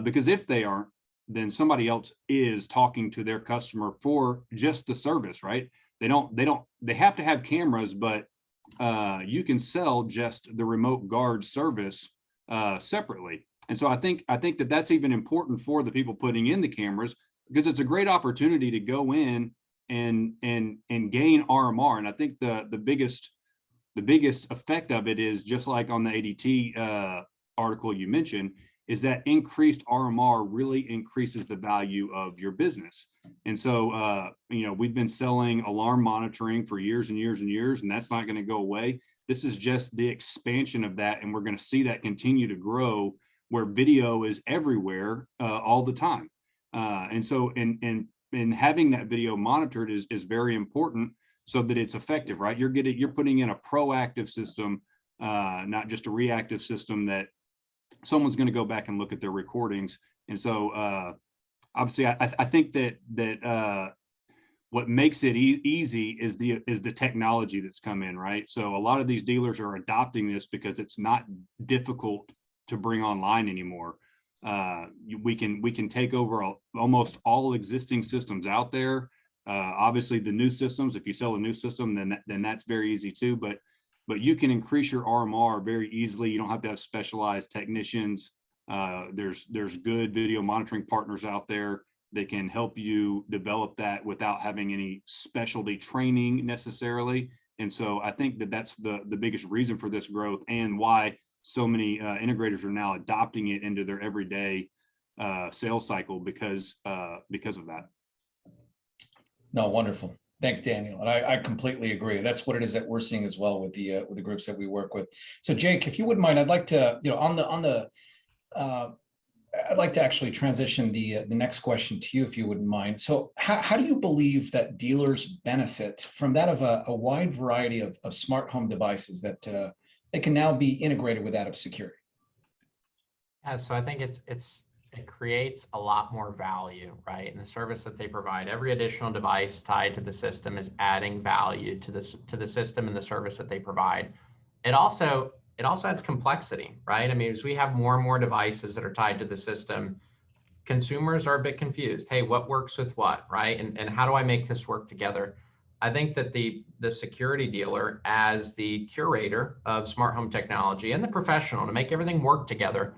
because if they aren't, then somebody else is talking to their customer for just the service, right? They have to have cameras, but you can sell just the remote guard service separately. And so I think that that's even important for the people putting in the cameras, because it's a great opportunity to go in and gain RMR. And I think the biggest effect of it is, just like on the ADT article you mentioned, is that increased RMR really increases the value of your business. And so, we've been selling alarm monitoring for years and years and years, and that's not going to go away. This is just the expansion of that. And we're going to see that continue to grow, where video is everywhere all the time. And so, and having that video monitored is very important, so that it's effective, right? You're putting in a proactive system, not just a reactive system that someone's going to go back and look at their recordings. And so obviously I think that what makes it easy is the technology that's come in, right? So a lot of these dealers are adopting this because it's not difficult to bring online anymore. We can take over almost all existing systems out there. Obviously the new systems, if you sell a new system, then that's very easy too, but you can increase your RMR very easily. You don't have to have specialized technicians. There's good video monitoring partners out there that can help you develop that without having any specialty training necessarily. And so I think that that's the biggest reason for this growth, and why so many integrators are now adopting it into their everyday sales cycle, because of that. No, wonderful. Thanks, Daniel. And I completely agree. That's what it is that we're seeing as well with the groups that we work with. So Jake, if you wouldn't mind, I'd like to, I'd like to actually transition the next question to you, if you wouldn't mind. So how do you believe that dealers benefit from that of a wide variety of smart home devices that they can now be integrated with that of security? Yeah, so I think it creates a lot more value, right? In the service that they provide. Every additional device tied to the system is adding value to the system and the service that they provide. It also adds complexity, right? I mean, as we have more and more devices that are tied to the system, consumers are a bit confused. Hey, what works with what, right? And how do I make this work together? I think that the security dealer, as the curator of smart home technology and the professional to make everything work together,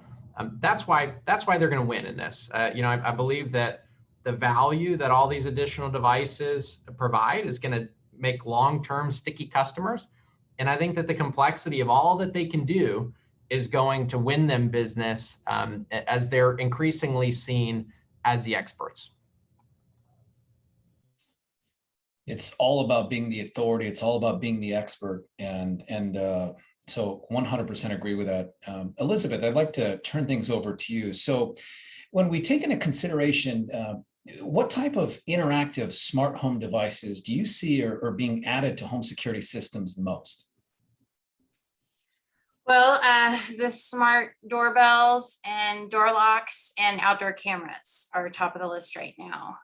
that's why they're going to win in this. I believe that the value that all these additional devices provide is going to make long-term sticky customers. And I think that the complexity of all that they can do is going to win them business as they're increasingly seen as the experts. It's all about being the authority. It's all about being the expert. So 100% agree with that. Elizabeth, I'd like to turn things over to you. So when we take into consideration, what type of interactive smart home devices do you see are being added to home security systems the most? Well, the smart doorbells and door locks and outdoor cameras are top of the list right now.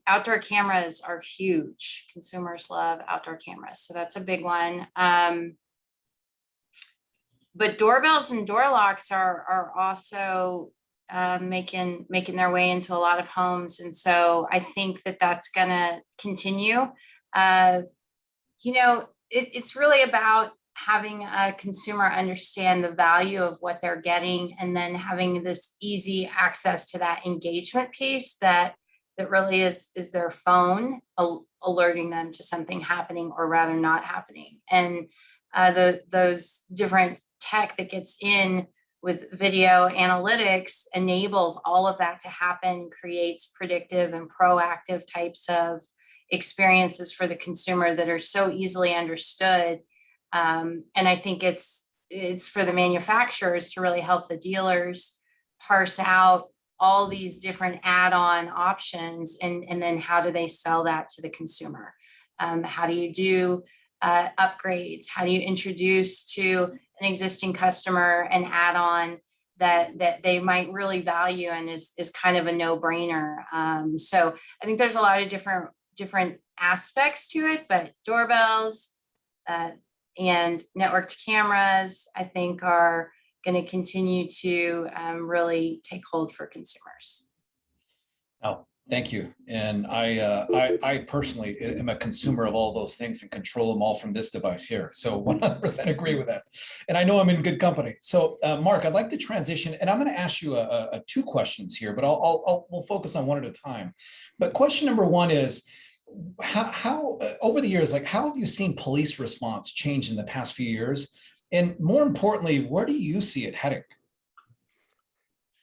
Outdoor cameras are huge. Consumers love outdoor cameras, so that's a big one. But doorbells and door locks are also making their way into a lot of homes, and so I think that that's going to continue. It's really about having a consumer understand the value of what they're getting, and then having this easy access to that engagement piece that really is their phone alerting them to something happening or rather not happening. And those different tech that gets in with video analytics enables all of that to happen, creates predictive and proactive types of experiences for the consumer that are so easily understood. And I think it's for the manufacturers to really help the dealers parse out all these different add-on options, and then how do they sell that to the consumer? How do you do upgrades? How do you introduce to an existing customer an add-on that they might really value and is kind of a no-brainer? So I think there's a lot of different aspects to it, but doorbells and networked cameras, I think, are going to continue to really take hold for consumers. Oh, thank you. And I personally am a consumer of all those things and control them all from this device here. So 100% agree with that. And I know I'm in good company. So Mark, I'd like to transition, and I'm going to ask you two questions here, but we'll focus on one at a time. But question number one is, how over the years, like, how have you seen police response change in the past few years? And more importantly, where do you see it heading?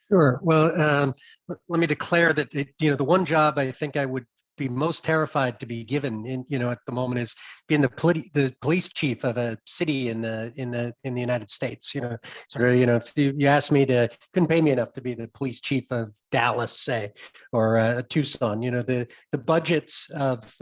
Sure. Well, let me declare that the one job I think I would be most terrified to be given at the moment is being the police chief of a city in the United States. If you asked me couldn't pay me enough to be the police chief of Dallas, say, or Tucson. The budgets of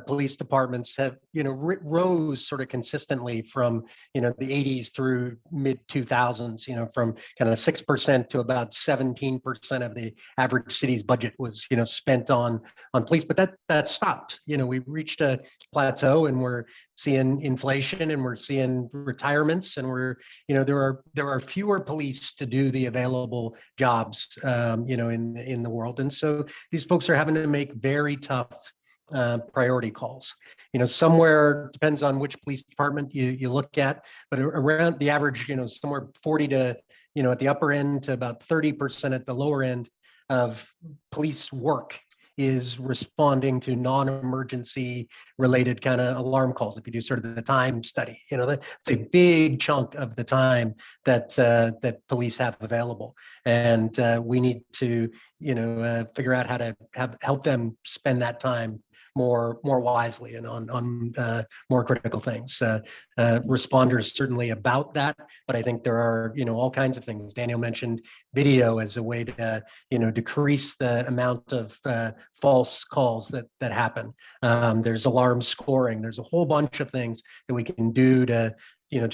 police departments have rose sort of consistently from the 80s through mid 2000s. From kind of 6% to about 17% of the average city's budget was spent on police, but that stopped. We reached a plateau, and we're seeing inflation, and we're seeing retirements, and there are fewer police to do the available jobs in the world, and so these folks are having to make very tough priority calls. Somewhere, depends on which police department you look at, but around the average, somewhere 40 to at the upper end to about 30% at the lower end of police work is responding to non-emergency related kind of alarm calls. If you do sort of the time study, that's a big chunk of the time that police have available, and we need to figure out how to help them spend that time more wisely and on more critical things. Responders certainly about that, but I think there are all kinds of things. Daniel mentioned video as a way to decrease the amount of false calls that happen. There's alarm scoring. There's a whole bunch of things that we can do to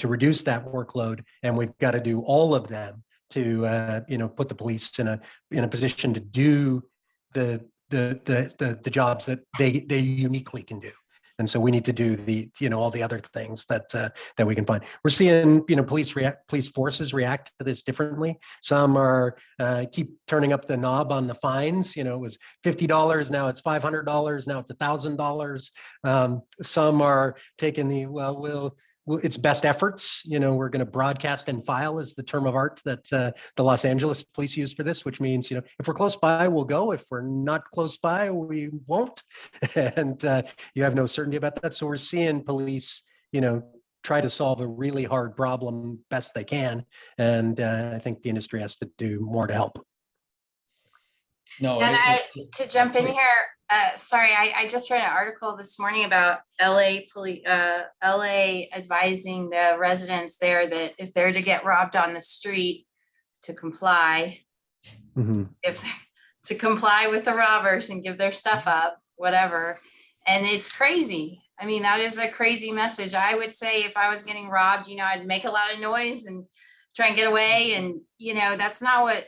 reduce that workload, and we've got to do all of them to put the police in a position to do the jobs that they uniquely can do. And so we need to do all the other things that we can find. We're seeing police forces react to this differently. Some are keep turning up the knob on the fines. It was $50, now it's $500, now it's $1,000. Some are taking it's best efforts. We're going to broadcast and file is the term of art that the Los Angeles police use for this, which means, if we're close by, we'll go. If we're not close by, we won't. And you have no certainty about that. So we're seeing police, try to solve a really hard problem best they can. And I think the industry has to do more to help. No, and to jump in here, sorry, I just read an article this morning about LA advising the residents there that if they're to get robbed on the street, to comply, to comply with the robbers and give their stuff up, whatever. And it's crazy. I mean, that is a crazy message. I would say if I was getting robbed, I'd make a lot of noise and try and get away. And, that's not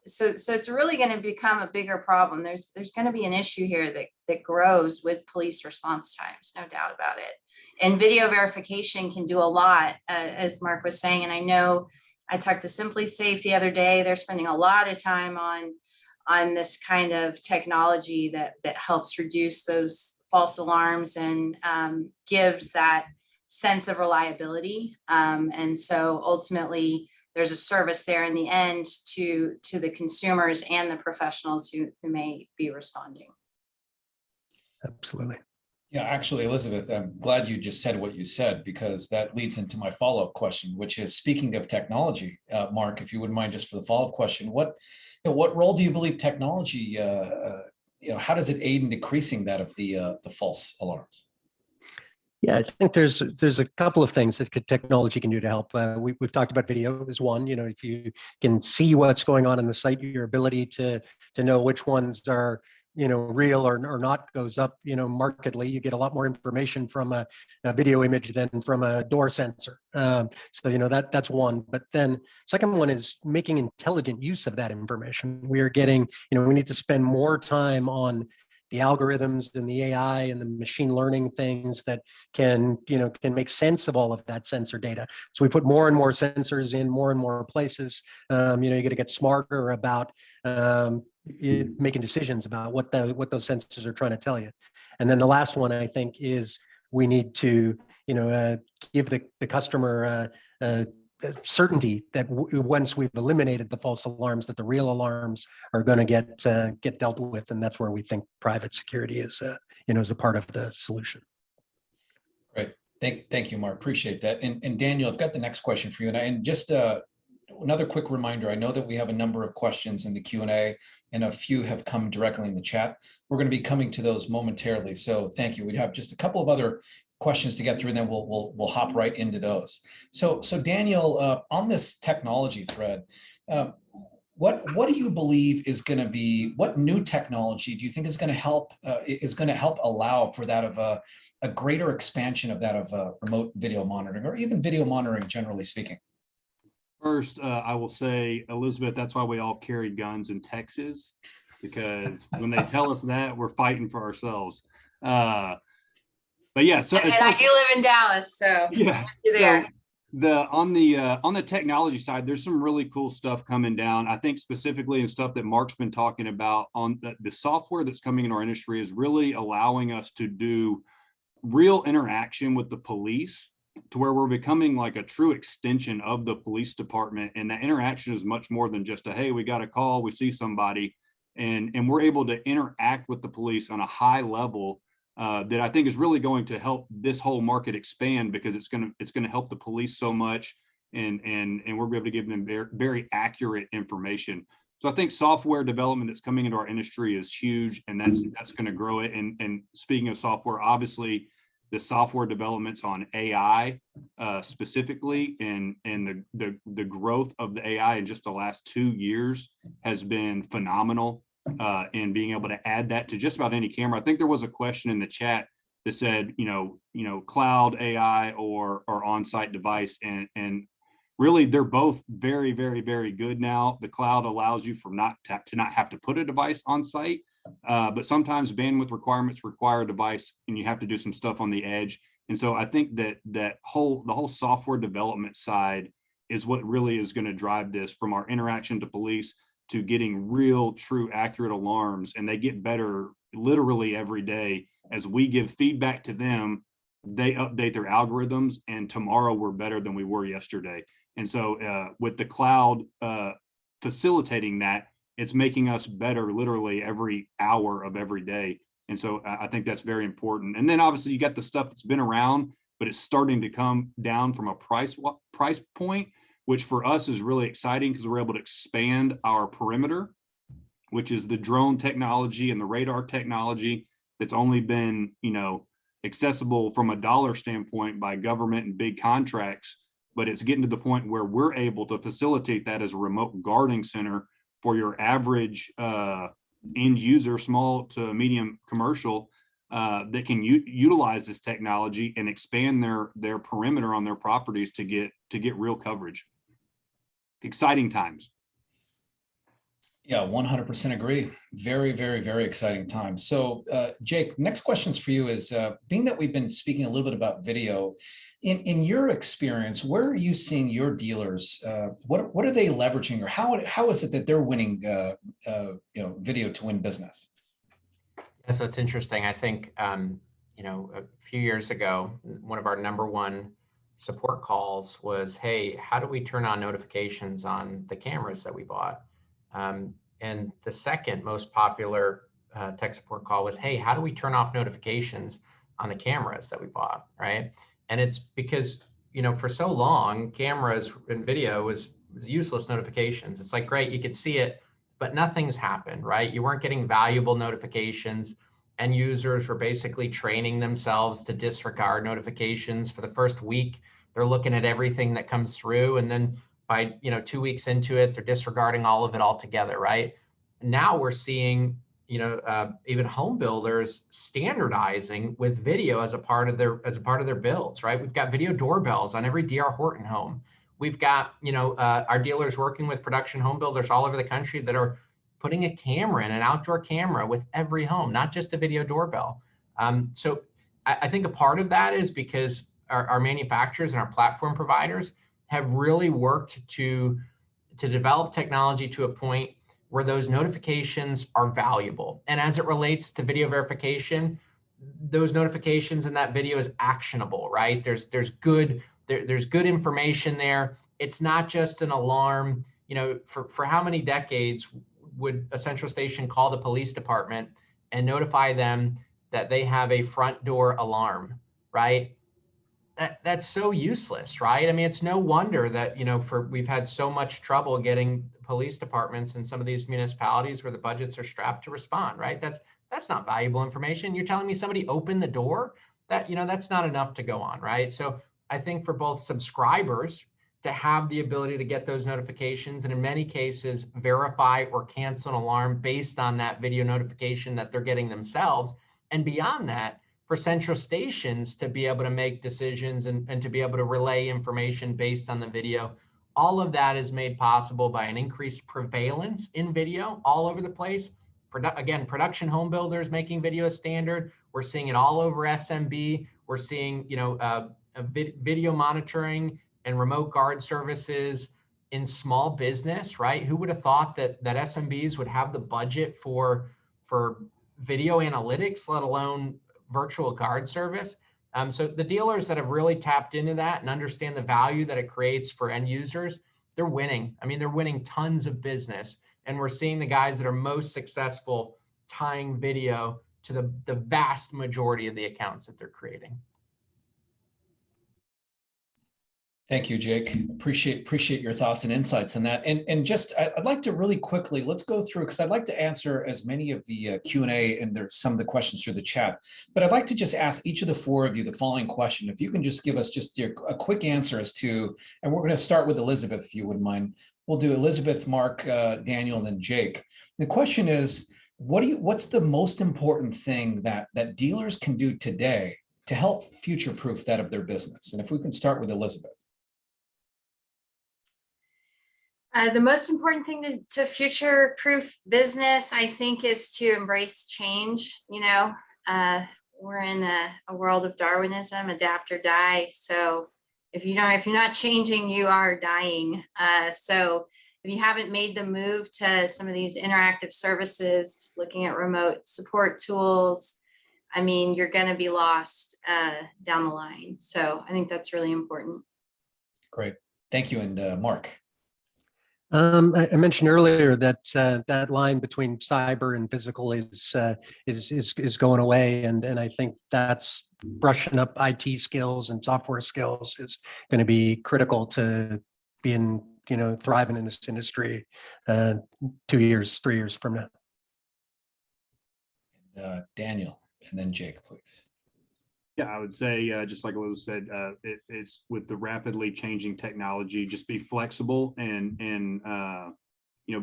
so it's really going to become a bigger problem. There's going to be an issue here that grows with police response times, no doubt about it. And video verification can do a lot, as Mark was saying. And I know I talked to Simply Safe the other day. They're spending a lot of time on this kind of technology that helps reduce those false alarms and gives that sense of reliability. And so ultimately, there's a service there in the end to the consumers and the professionals who may be responding. Absolutely. Yeah, actually, Elizabeth, I'm glad you just said what you said, because that leads into my follow-up question, which is, speaking of technology, Mark, if you wouldn't mind, just for the follow-up question, what role do you believe technology, how does it aid in decreasing that of the false alarms? Yeah, I think there's a couple of things that technology can do to help. We've talked about video as one. If you can see what's going on in the site, your ability to know which ones are real or not goes up markedly. You get a lot more information from a video image than from a door sensor. So that's one. But then second one is making intelligent use of that information. We are getting we need to spend more time on the algorithms and the AI and the machine learning things that can make sense of all of that sensor data. So we put more and more sensors in more and more places. You got to get smarter about making decisions about what those sensors are trying to tell you. And then the last one, I think, is we need to give the customer certainty that once we've eliminated the false alarms, that the real alarms are going to get dealt with. And that's where we think private security is is a part of the solution. Great. Thank you, Mark. Appreciate that. And Daniel, I've got the next question for you. And just another quick reminder, I know that we have a number of questions in the Q&A, and a few have come directly in the chat. We're going to be coming to those momentarily. So thank you. We have just a couple of other questions to get through, and then we'll hop right into those. So Daniel, on this technology thread, what do you believe is going to be, what new technology do you think is going to help allow for that of a greater expansion of that of remote video monitoring, or even video monitoring generally speaking? First, I will say, Elizabeth, that's why we all carry guns in Texas, because when they tell us that, we're fighting for ourselves. But yeah, so and I do live in Dallas, so yeah, there. So on the technology side, there's some really cool stuff coming down. I think specifically in stuff that Mark's been talking about on the software that's coming in our industry is really allowing us to do real interaction with the police, to where we're becoming like a true extension of the police department. And that interaction is much more than just hey, we got a call, we see somebody, and we're able to interact with the police on a high level that I think is really going to help this whole market expand, because it's going to help the police so much, and we're able to give them very accurate information. So I think software development that's coming into our industry is huge, and that's going to grow it. And speaking of software, obviously the software developments on AI specifically, and the growth of the AI in just the last 2 years has been phenomenal. And being able to add that to just about any camera. I think there was a question in the chat that said, cloud AI or on-site device, and really they're both very, very, very good now. The cloud allows you to not have to put a device on site, but sometimes bandwidth requirements require a device, and you have to do some stuff on the edge. And so I think that the whole software development side is what really is going to drive this, from our interaction to police to getting real, true, accurate alarms. And they get better literally every day. As we give feedback to them, they update their algorithms, and tomorrow we're better than we were yesterday. And so with the cloud facilitating that, it's making us better literally every hour of every day. And so I think that's very important. And then obviously you got the stuff that's been around, but it's starting to come down from a price point, which for us is really exciting, because we're able to expand our perimeter, which is the drone technology and the radar technology that's only been, accessible from a dollar standpoint by government and big contracts. But it's getting to the point where we're able to facilitate that as a remote guarding center for your average end user, small to medium commercial, that can utilize this technology and expand their perimeter on their properties to get real coverage. Exciting times. Yeah, 100% agree. Very, very, very exciting time. So, Jake, next questions for you is, being that we've been speaking a little bit about video, in your experience, where are you seeing your dealers? What are they leveraging, or how is it that they're winning, video to win business? Yeah, so it's interesting. I think, a few years ago, one of our number one support calls was, hey, how do we turn on notifications on the cameras that we bought? And the second most popular tech support call was, hey, how do we turn off notifications on the cameras that we bought, right? And it's because, for so long, cameras and video was useless notifications. It's like, great, you could see it, but nothing's happened, right? You weren't getting valuable notifications, and users were basically training themselves to disregard notifications. For the first week, they're looking at everything that comes through, and then by 2 weeks into it, they're disregarding all of it altogether, right? Now we're seeing, even home builders standardizing with video as a part of their builds, right? We've got video doorbells on every DR Horton home. We've got, our dealers working with production home builders all over the country that are putting a camera in, an outdoor camera with every home, not just a video doorbell. So I think a part of that is because our manufacturers and our platform providers have really worked to develop technology to a point where those notifications are valuable. And as it relates to video verification, those notifications in that video is actionable, right? There's good information there. It's not just an alarm. For how many decades would a central station call the police department and notify them that they have a front door alarm, right? That's so useless, right? I mean, it's no wonder that, we've had so much trouble getting police departments in some of these municipalities where the budgets are strapped to respond, right? That's not valuable information. You're telling me somebody opened the door? That's not enough to go on, right? So I think for both subscribers to have the ability to get those notifications, and in many cases, verify or cancel an alarm based on that video notification that they're getting themselves, and beyond that, for central stations to be able to make decisions and to be able to relay information based on the video. All of that is made possible by an increased prevalence in video all over the place. Again, production home builders making video a standard. We're seeing it all over SMB. We're seeing, video monitoring and remote guard services in small business, right? Who would have thought that SMBs would have the budget for video analytics, let alone virtual guard service? So the dealers that have really tapped into that and understand the value that it creates for end users, they're winning. I mean, they're winning tons of business. And we're seeing the guys that are most successful tying video to the vast majority of the accounts that they're creating. Thank you, Jake. Appreciate your thoughts and insights on that. And just, I'd like to really quickly, let's go through, because I'd like to answer as many of the Q&A and there's some of the questions through the chat, but I'd like to just ask each of the four of you the following question. If you can just give us just a quick answer as to, and we're going to start with Elizabeth, if you wouldn't mind. We'll do Elizabeth, Mark, Daniel, and then Jake. The question is, what's the most important thing that dealers can do today to help future-proof that of their business? And if we can start with Elizabeth. The most important thing to future-proof business, I think, is to embrace change. We're in a world of Darwinism, adapt or die. So if you're not changing, you are dying. So if you haven't made the move to some of these interactive services, looking at remote support tools, I mean, you're going to be lost down the line. So I think that's really important. Great. Thank you. And Mark. I mentioned earlier that that line between cyber and physical is going away, and I think that's brushing up IT skills and software skills is going to be critical to being thriving in this industry 2 years, 3 years from now. Daniel, and then Jake, please. Yeah, I would say, just like Liz said, it's with the rapidly changing technology, just be flexible and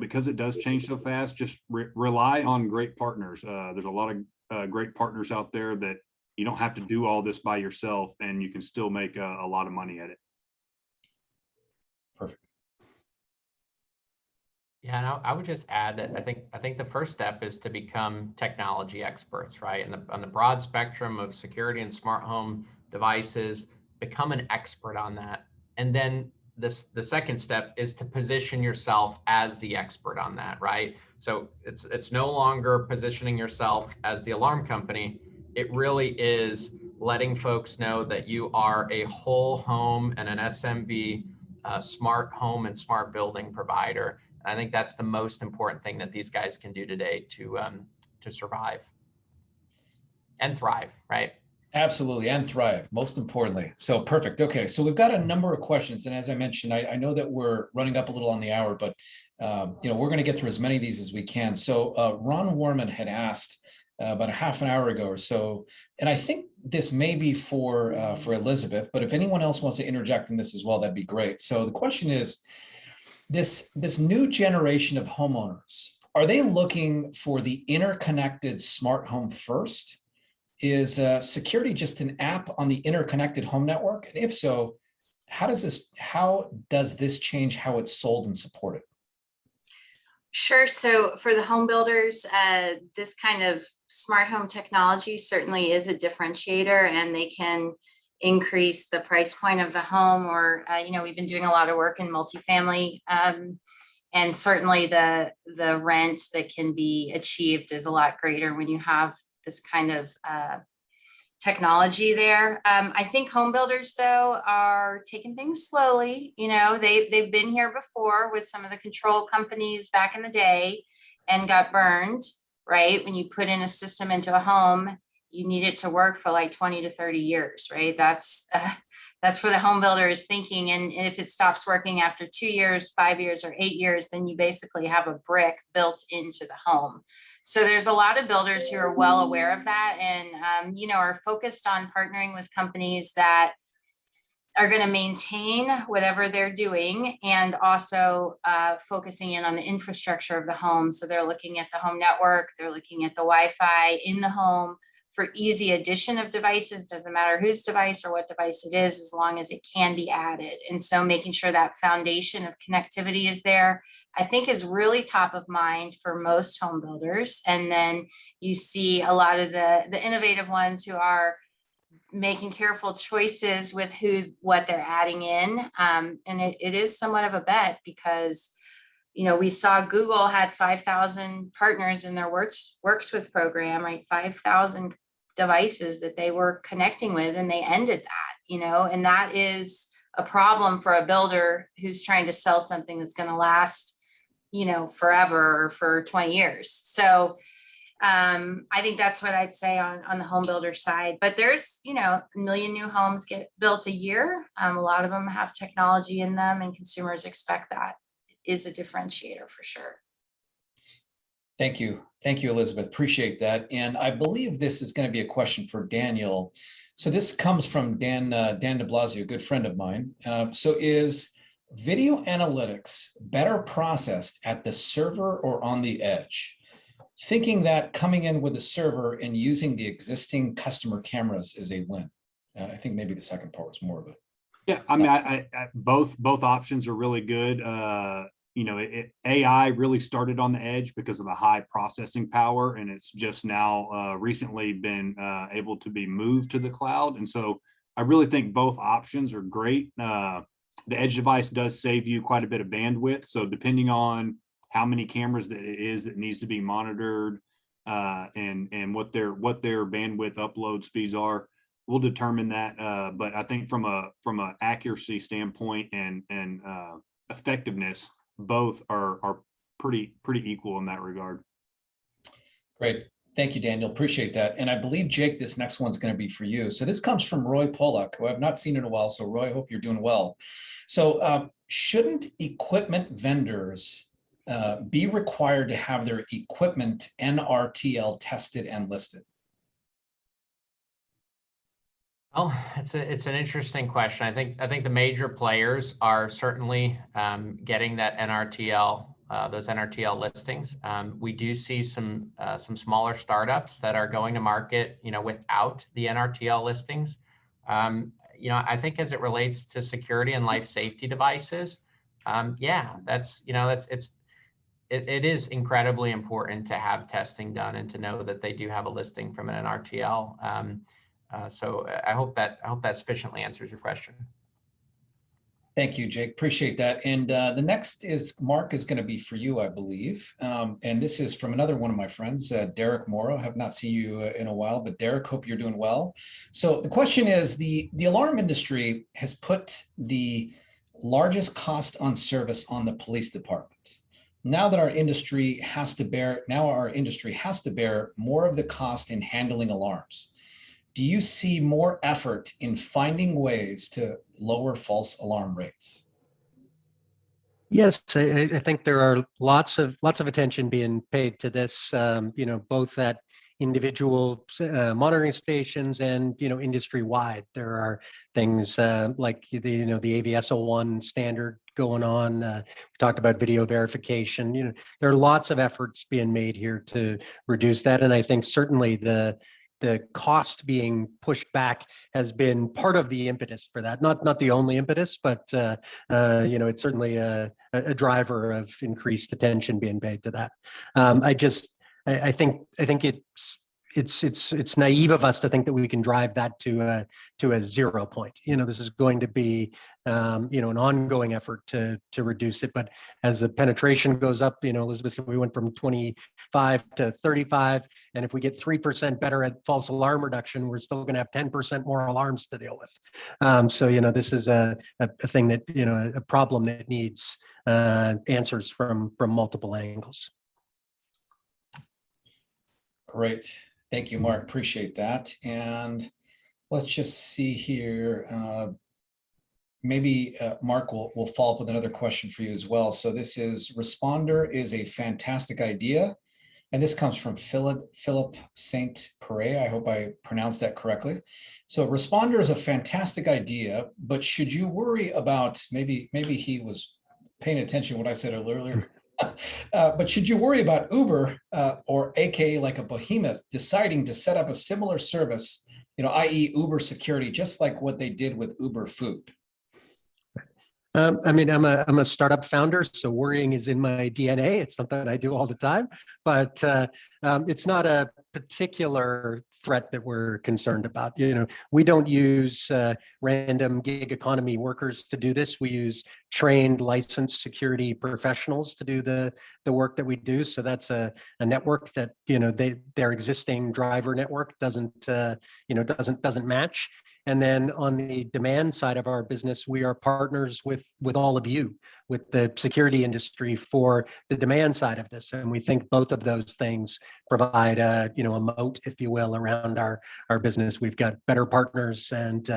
because it does change so fast, just rely on great partners. There's a lot of great partners out there that you don't have to do all this by yourself, and you can still make a lot of money at it. Perfect. Yeah, and I would just add that I think the first step is to become technology experts, right? And on the broad spectrum of security and smart home devices, become an expert on that. And then the second step is to position yourself as the expert on that, right? So it's no longer positioning yourself as the alarm company. It really is letting folks know that you are a whole home and an SMB smart home and smart building provider. And I think that's the most important thing that these guys can do today to survive and thrive, right? Absolutely, and thrive, most importantly. So perfect. Okay, so we've got a number of questions, and as I mentioned, I know that we're running up a little on the hour, but we're going to get through as many of these as we can. So Ron Warman had asked about a half an hour ago or so, and I think this may be for Elizabeth, but if anyone else wants to interject in this as well, that'd be great. So the question is, this new generation of homeowners, are they looking for the interconnected smart home first? Is security just an app on the interconnected home network? And if so, how does this change how it's sold and supported? Sure. So for the home builders, this kind of smart home technology certainly is a differentiator, and they can increase the price point of the home. Or, we've been doing a lot of work in multifamily, and certainly the rent that can be achieved is a lot greater when you have this kind of technology there. I think home builders, though, are taking things slowly. They've been here before with some of the control companies back in the day and got burned, right? When you put in a system into a home, you need it to work for like 20 to 30 years, right? That's what a home builder is thinking. And if it stops working after 2 years, 5 years, or 8 years, then you basically have a brick built into the home. So there's a lot of builders who are well aware of that, and are focused on partnering with companies that are going to maintain whatever they're doing, and also focusing in on the infrastructure of the home. So they're looking at the home network, they're looking at the Wi-Fi in the home for easy addition of devices. Doesn't matter whose device or what device it is, as long as it can be added. And so making sure that foundation of connectivity is there, I think, is really top of mind for most home builders. And then you see a lot of the innovative ones who are making careful choices with what they're adding in. And it is somewhat of a bet, because we saw Google had 5,000 partners in their Works With program, right? 5,000 devices that they were connecting with, and they ended that, and that is a problem for a builder who's trying to sell something that's going to last, forever, or for 20 years. So I think that's what I'd say on the home builder side. But there's, 1 million new homes get built a year. A lot of them have technology in them, and consumers expect that is a differentiator for sure. Thank you. Thank you, Elizabeth. Appreciate that. And I believe this is going to be a question for Daniel. So this comes from Dan de Blasio, a good friend of mine. So is video analytics better processed at the server or on the edge? Thinking that coming in with a server and using the existing customer cameras is a win. I think maybe the second part was more of a. Yeah, I mean, I both options are really good. AI really started on the edge because of the high processing power, and it's just now recently been able to be moved to the cloud. And so I really think both options are great. The edge device does save you quite a bit of bandwidth. So depending on how many cameras that it is that needs to be monitored, and what their bandwidth upload speeds are, we'll determine that. But I think from a accuracy standpoint and effectiveness, both are pretty equal in that regard. Great. Thank you, Daniel. Appreciate that. And I believe, Jake, this next one's going to be for you. So this comes from Roy Pollock, who I've not seen in a while. So Roy, I hope you're doing well. So shouldn't equipment vendors be required to have their equipment NRTL tested and listed? Well, it's an interesting question. I think the major players are certainly getting that NRTL those NRTL listings. We do see some smaller startups that are going to market, without the NRTL listings. I think as it relates to security and life safety devices, it is incredibly important to have testing done and to know that they do have a listing from an NRTL. So I hope that sufficiently answers your question. Thank you, Jake. Appreciate that. And the next is, Mark, is going to be for you, I believe. And this is from another one of my friends, Derek Morrow. Have not seen you in a while, but Derek, hope you're doing well. So the question is, the alarm industry has put the largest cost on service on the police department. Now that our industry has to bear more of the cost in handling alarms. Do you see more effort in finding ways to lower false alarm rates? Yes, I think there are lots of attention being paid to this, both at individual monitoring stations and industry wide. There are things like the AVS-01 standard going on. We talked about video verification. There are lots of efforts being made here to reduce that, and I think certainly the cost being pushed back has been part of the impetus for that. Not the only impetus, but it's certainly a driver of increased attention being paid to that. I think it's naive of us to think that we can drive that to a 0 point. This is going to be an ongoing effort to reduce it. But as the penetration goes up, Elizabeth said we went from 25 to 35, and if we get 3% better at false alarm reduction, we're still going to have 10% more alarms to deal with. So this is a thing that a problem that needs answers from multiple angles. Great. Thank you, Mark. Appreciate that. And let's just see here. Maybe Mark will follow up with another question for you as well. So this is, Responder is a fantastic idea. And this comes from Philip Saint Pere. I hope I pronounced that correctly. So Responder is a fantastic idea, but should you worry about, maybe he was paying attention to what I said earlier, but should you worry about Uber or AKA like a behemoth deciding to set up a similar service, i.e. Uber security, just like what they did with Uber Food? I'm a startup founder, so worrying is in my DNA. It's something I do all the time, but it's not a particular threat that we're concerned about. We don't use random gig economy workers to do this. We use trained, licensed security professionals to do the work that we do. So that's a network that their existing driver network doesn't match. And then on the demand side of our business, we are partners with all of you, with the security industry for the demand side of this. And we think both of those things provide a moat, if you will, around our business. We've got better partners and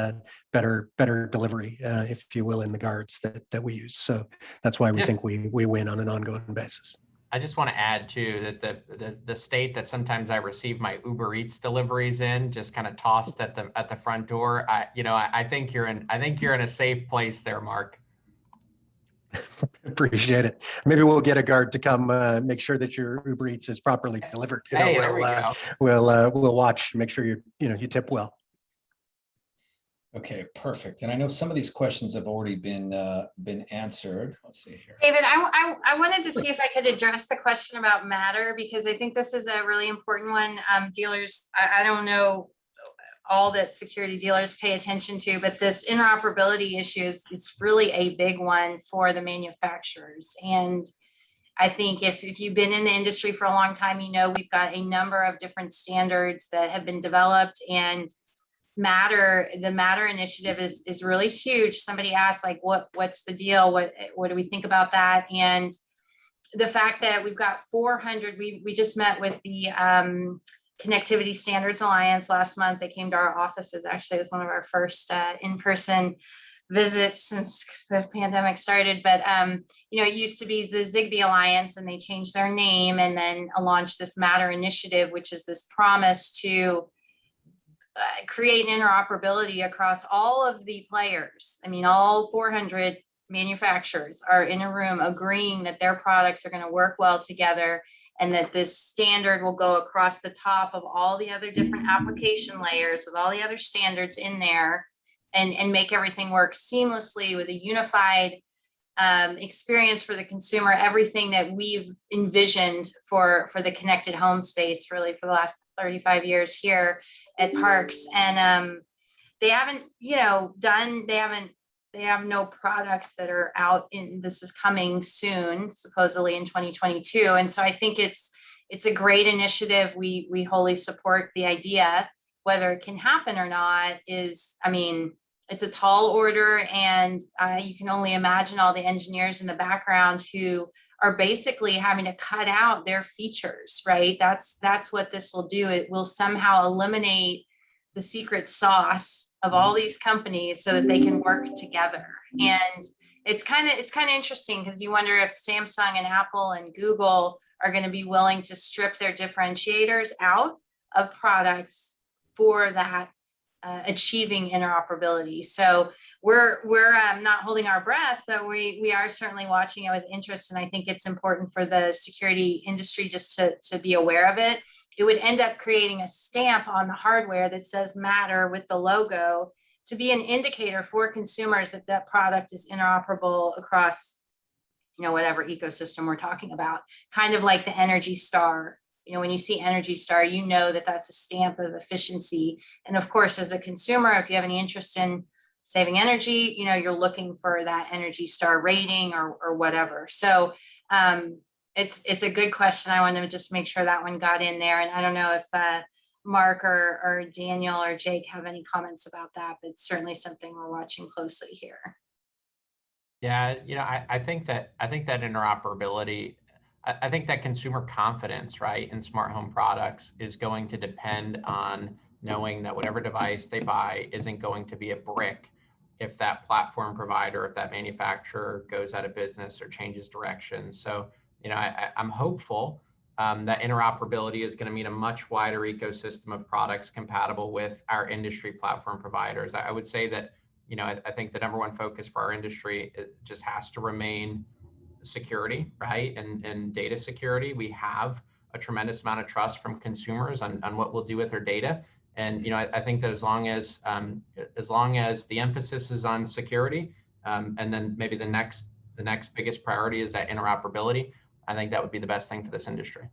better delivery, if you will, in the guards that we use. So that's why we think we win on an ongoing basis. I just want to add too that the state that sometimes I receive my Uber Eats deliveries in, just kind of tossed at the front door. I think you're in a safe place there, Mark. Appreciate it. Maybe we'll get a guard to come make sure that your Uber Eats is properly delivered. Hey, there we go. We'll watch, make sure you tip well. Okay, perfect. And I know some of these questions have already been answered. Let's see here. David, I wanted to see if I could address the question about Matter, because I think this is a really important one. Dealers, I don't know all that security dealers pay attention to, but this interoperability issue is really a big one for the manufacturers. And I think if you've been in the industry for a long time, we've got a number of different standards that have been developed, and the Matter initiative is really huge. Somebody asked, like, what's the deal? What do we think about that? And the fact that we've got 400, we just met with the Connectivity Standards Alliance last month. They came to our offices. Actually, it was one of our first in-person visits since the pandemic started. But it used to be the Zigbee Alliance, and they changed their name and then launched this Matter initiative, which is this promise to create interoperability across all of the players. I mean, all 400 manufacturers are in a room agreeing that their products are going to work well together, and that this standard will go across the top of all the other different application layers with all the other standards in there, and make everything work seamlessly with a unified experience for the consumer, everything that we've envisioned for the connected home space really for the last 35 years here at Parks. And they haven't, they have no products that are out this is coming soon, supposedly in 2022. And so I think it's a great initiative. We wholly support the idea. Whether it can happen or not is, it's a tall order, and you can only imagine all the engineers in the background who are basically having to cut out their features, right? That's what this will do. It will somehow eliminate the secret sauce of all these companies so that they can work together. And it's kind of interesting, because you wonder if Samsung and Apple and Google are going to be willing to strip their differentiators out of products for that achieving interoperability. So we're not holding our breath, but we are certainly watching it with interest. And I think it's important for the security industry just to be aware of it. It would end up creating a stamp on the hardware that says Matter with the logo, to be an indicator for consumers that that product is interoperable across, whatever ecosystem we're talking about. Kind of like the Energy Star. When you see Energy Star, that that's a stamp of efficiency. And of course, as a consumer, if you have any interest in saving energy, you're looking for that Energy Star rating or whatever. So it's a good question. I want to just make sure that one got in there. And I don't know if Mark or Daniel or Jake have any comments about that, but it's certainly something we're watching closely here. Yeah, I think that interoperability, I think that consumer confidence, right, in smart home products is going to depend on knowing that whatever device they buy isn't going to be a brick if that platform provider, if that manufacturer goes out of business or changes direction. So, I'm hopeful that interoperability is going to mean a much wider ecosystem of products compatible with our industry platform providers. I would say that, I think the number one focus for our industry, it just has to remain security, right? And data security. We have a tremendous amount of trust from consumers on what we'll do with their data. And, I think that as long as the emphasis is on security, and then maybe the next biggest priority is that interoperability, I think that would be the best thing for this industry.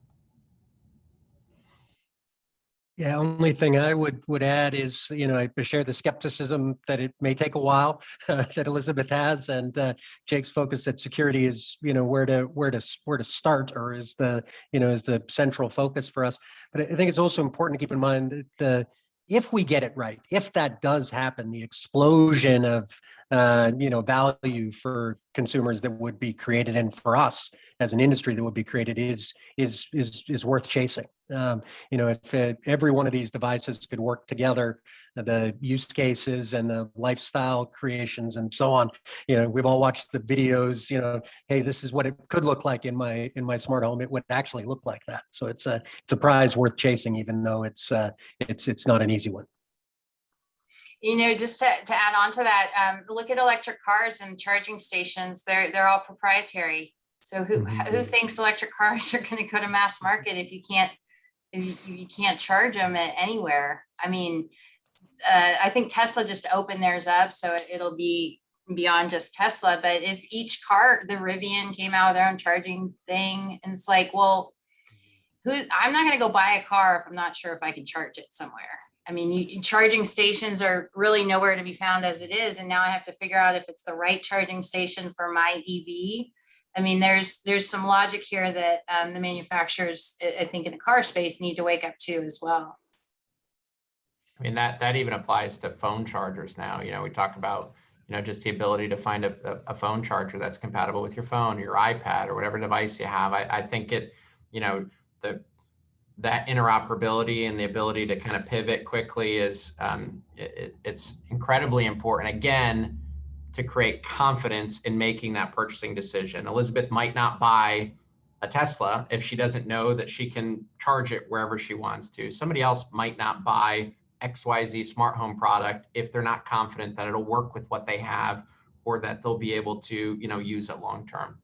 Yeah, only thing I would add is, I share the skepticism that it may take a while that Elizabeth has, and Jake's focus that security is, where to start, or is the central focus for us. But I think it's also important to keep in mind that if we get it right, if that does happen, the explosion of value for consumers that would be created, and for us as an industry that would be created, is worth chasing. If every one of these devices could work together, the use cases and the lifestyle creations and so on, we've all watched the videos, hey, this is what it could look like in my smart home. It would actually look like that. So it's a prize worth chasing, even though it's not an easy one. Just to add on to that, look at electric cars and charging stations. They're all proprietary. So who thinks electric cars are going to go to mass market if you can't charge them anywhere? I think Tesla just opened theirs up, so it'll be beyond just Tesla. But if each car, the Rivian came out with their own charging thing, and it's like, well, I'm not going to go buy a car if I'm not sure if I can charge it somewhere. Charging stations are really nowhere to be found as it is. And now I have to figure out if it's the right charging station for my EV. There's some logic here that the manufacturers, I think, in the car space need to wake up to as well. That even applies to phone chargers now. We talked about, just the ability to find a phone charger that's compatible with your phone or your iPad or whatever device you have. I think that interoperability and the ability to kind of pivot quickly is it's incredibly important, again, to create confidence in making that purchasing decision. Elizabeth might not buy a Tesla if she doesn't know that she can charge it wherever she wants to. Somebody else might not buy XYZ smart home product if they're not confident that it'll work with what they have or that they'll be able to, use it long term.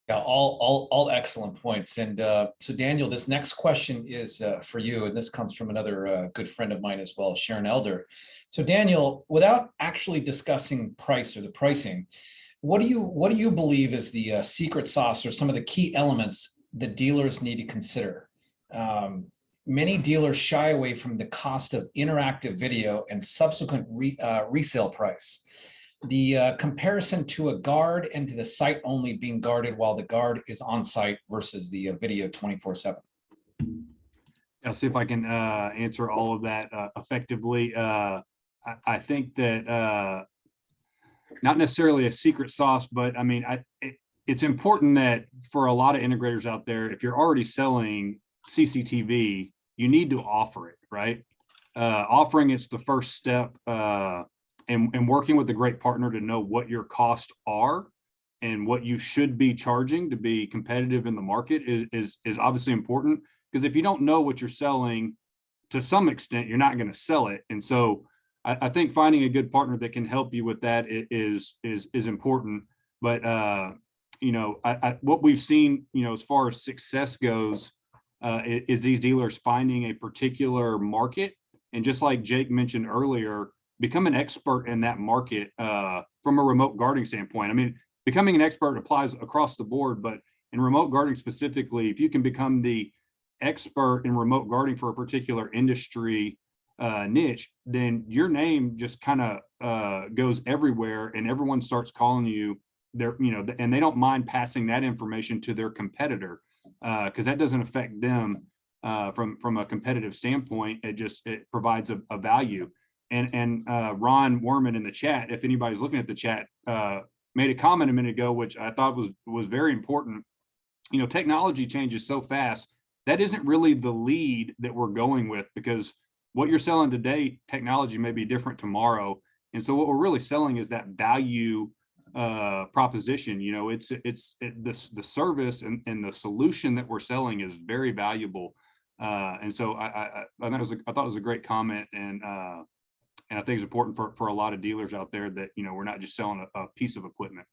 Yeah, all excellent points. And so Daniel, this next question is for you, and this comes from another good friend of mine as well, Sharon Elder. So Daniel, without actually discussing price or the pricing, what do you believe is the secret sauce or some of the key elements that dealers need to consider? Many dealers shy away from the cost of interactive video and subsequent resale price. The comparison to a guard and to the site only being guarded while the guard is on site versus the video 24/7. I'll see if I can answer all of that effectively. I think that not necessarily a secret sauce, but I mean, it's important that for a lot of integrators out there, if you're already selling CCTV, you need to offer it, right? Offering it's the first step. And working with a great partner to know what your costs are and what you should be charging to be competitive in the market is obviously important, because if you don't know what you're selling, to some extent, you're not going to sell it. And so I think finding a good partner that can help you with that is important. But what we've seen, as far as success goes, is these dealers finding a particular market, and just like Jake mentioned earlier, become an expert in that market from a remote guarding standpoint. I mean, becoming an expert applies across the board, but in remote guarding specifically, if you can become the expert in remote guarding for a particular industry niche, then your name just kind of goes everywhere, and everyone starts calling you their, and they don't mind passing that information to their competitor, because that doesn't affect them from a competitive standpoint. It provides a value. And Ron Werman in the chat, if anybody's looking at the chat, made a comment a minute ago, which I thought was very important. Technology changes so fast. That isn't really the lead that we're going with, because what you're selling today, technology may be different tomorrow. And so what we're really selling is that value proposition. The service and the solution that we're selling is very valuable. And so I thought it was a great comment, and I think it's important for a lot of dealers out there that, we're not just selling a piece of equipment.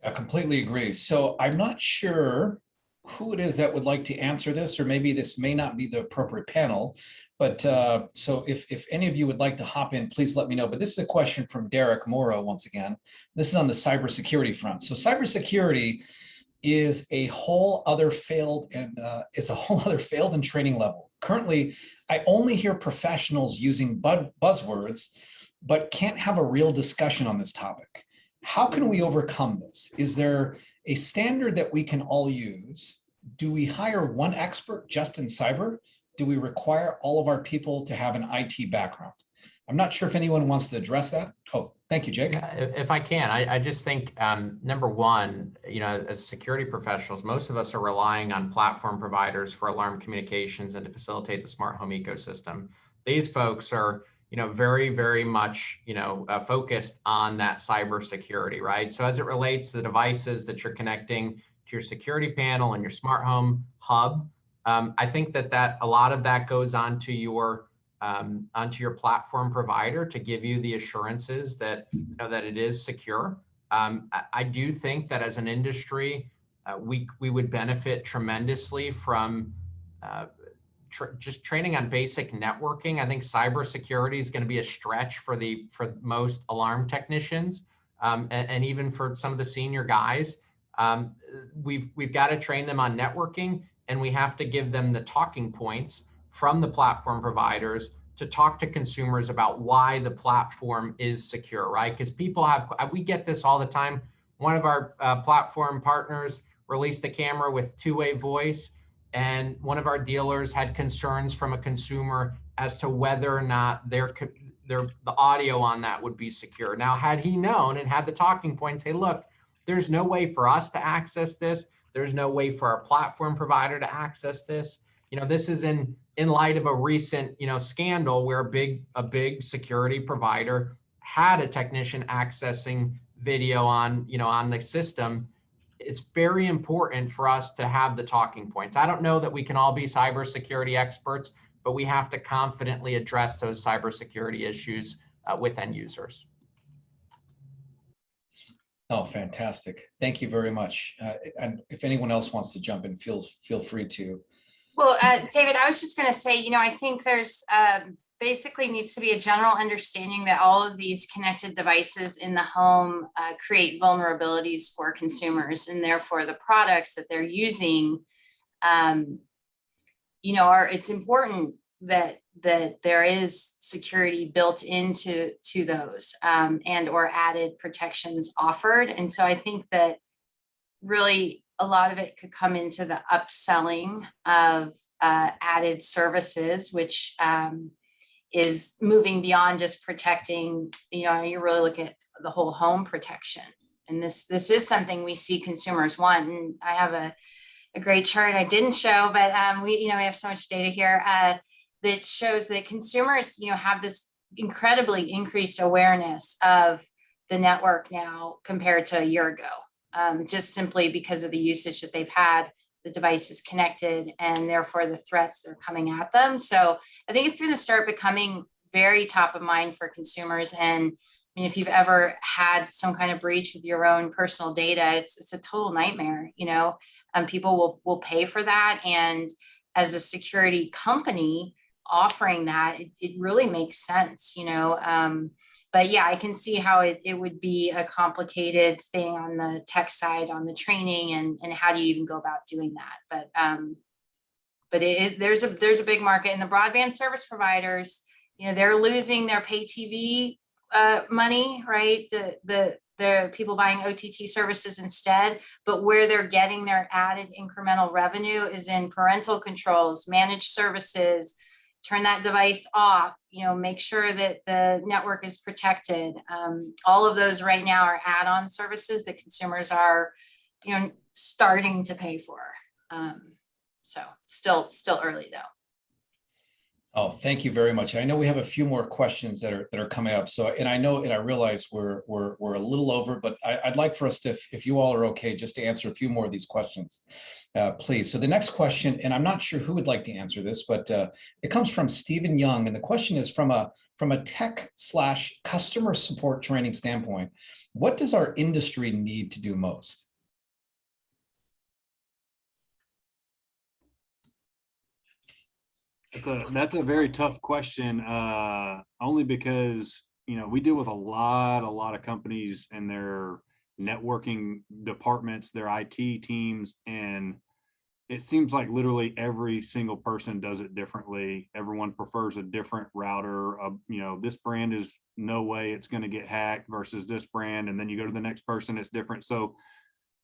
I completely agree. So I'm not sure who it is that would like to answer this, or maybe this may not be the appropriate panel, but so if any of you would like to hop in, please let me know. But this is a question from Derek Morrow once again. This is on the cybersecurity front. So cybersecurity is a whole other failed and training level. Currently, I only hear professionals using buzzwords, but can't have a real discussion on this topic. How can we overcome this? Is there a standard that we can all use? Do we hire one expert just in cyber? Do we require all of our people to have an IT background? I'm not sure if anyone wants to address that. Oh, thank you, Jake. Yeah, if I can, I just think, number one, as security professionals, most of us are relying on platform providers for alarm communications and to facilitate the smart home ecosystem. These folks are, very, very much, focused on that cybersecurity, right? So as it relates to the devices that you're connecting to your security panel and your smart home hub, I think that a lot of that goes onto your platform provider to give you the assurances that that it is secure. I do think that as an industry, we would benefit tremendously from just training on basic networking. I think cybersecurity is going to be a stretch for most alarm technicians, and even for some of the senior guys. We've got to train them on networking, and we have to give them the talking points from the platform providers to talk to consumers about why the platform is secure, right? Because we get this all the time. One of our platform partners released a camera with two-way voice, and one of our dealers had concerns from a consumer as to whether or not the audio on that would be secure. Now, had he known and had the talking points, hey, look, there's no way for us to access this. There's no way for our platform provider to access this. This is in light of a recent, scandal where a big security provider had a technician accessing video on the system. It's very important for us to have the talking points. I don't know that we can all be cybersecurity experts, but we have to confidently address those cybersecurity issues with end users. Oh, fantastic. Thank you very much. And if anyone else wants to jump in, feel free to. Well, David, I was just going to say, I think there's basically needs to be a general understanding that all of these connected devices in the home create vulnerabilities for consumers, and therefore the products that they're using, it's important that there is security built into those and or added protections offered. And so I think that really a lot of it could come into the upselling of added services, which is moving beyond just protecting, you really look at the whole home protection. And this is something we see consumers want. And I have a great chart I didn't show, but we have so much data here that shows that consumers, have this incredibly increased awareness of the network now compared to a year ago, just simply because of the usage that they've had, the device is connected, and therefore the threats that are coming at them. So I think it's going to start becoming very top of mind for consumers. And I mean, if you've ever had some kind of breach with your own personal data, it's a total nightmare. People will pay for that. And as a security company offering that, it really makes sense, but yeah, I can see how it would be a complicated thing on the tech side, on the training, and how do you even go about doing that? But there's a big market, and the broadband service providers, they're losing their pay TV money, right? The people buying OTT services instead, but where they're getting their added incremental revenue is in parental controls, managed services, turn that device off, make sure that the network is protected. All of those right now are add-on services that consumers are, starting to pay for. So still early though. Oh, thank you very much. I know we have a few more questions that are coming up. So, and I realize we're a little over, but I'd like for us to, if you all are okay, just to answer a few more of these questions, please. So the next question, and I'm not sure who would like to answer this, but it comes from Stephen Young, and the question is from a tech/customer support training standpoint, what does our industry need to do most? That's a very tough question, only because, we deal with a lot of companies and their networking departments, their IT teams, and it seems like literally every single person does it differently. Everyone prefers a different router. This brand is no way it's going to get hacked versus this brand, and then you go to the next person, it's different. So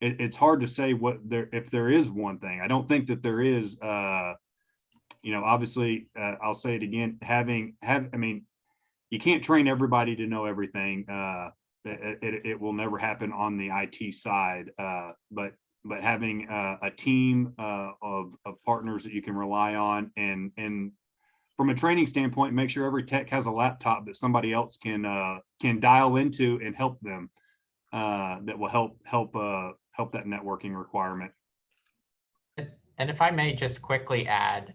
it's hard to say if there is one thing. I don't think that there is. Obviously, I'll say it again, you can't train everybody to know everything. It will never happen on the IT side, but having a team of partners that you can rely on, and from a training standpoint, make sure every tech has a laptop that somebody else can dial into and help them, that will help that networking requirement. And if I may just quickly add,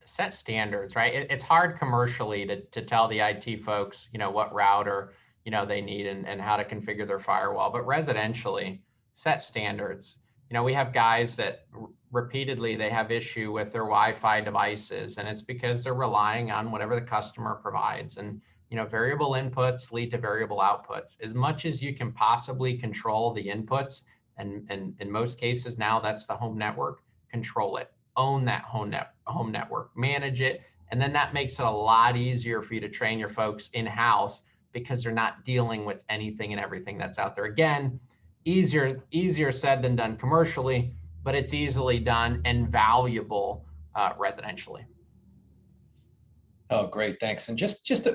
set standards, right? It's hard commercially to tell the IT folks, what router, they need and how to configure their firewall, but residentially, set standards. We have guys that repeatedly, they have issue with their Wi-Fi devices, and it's because they're relying on whatever the customer provides. And, variable inputs lead to variable outputs. As much as you can possibly control the inputs, and in most cases now that's the home network, control it, own that home network, manage it. And then that makes it a lot easier for you to train your folks in-house, because they're not dealing with anything and everything that's out there. Again, easier said than done commercially, but it's easily done and valuable residentially. Oh, great, thanks. And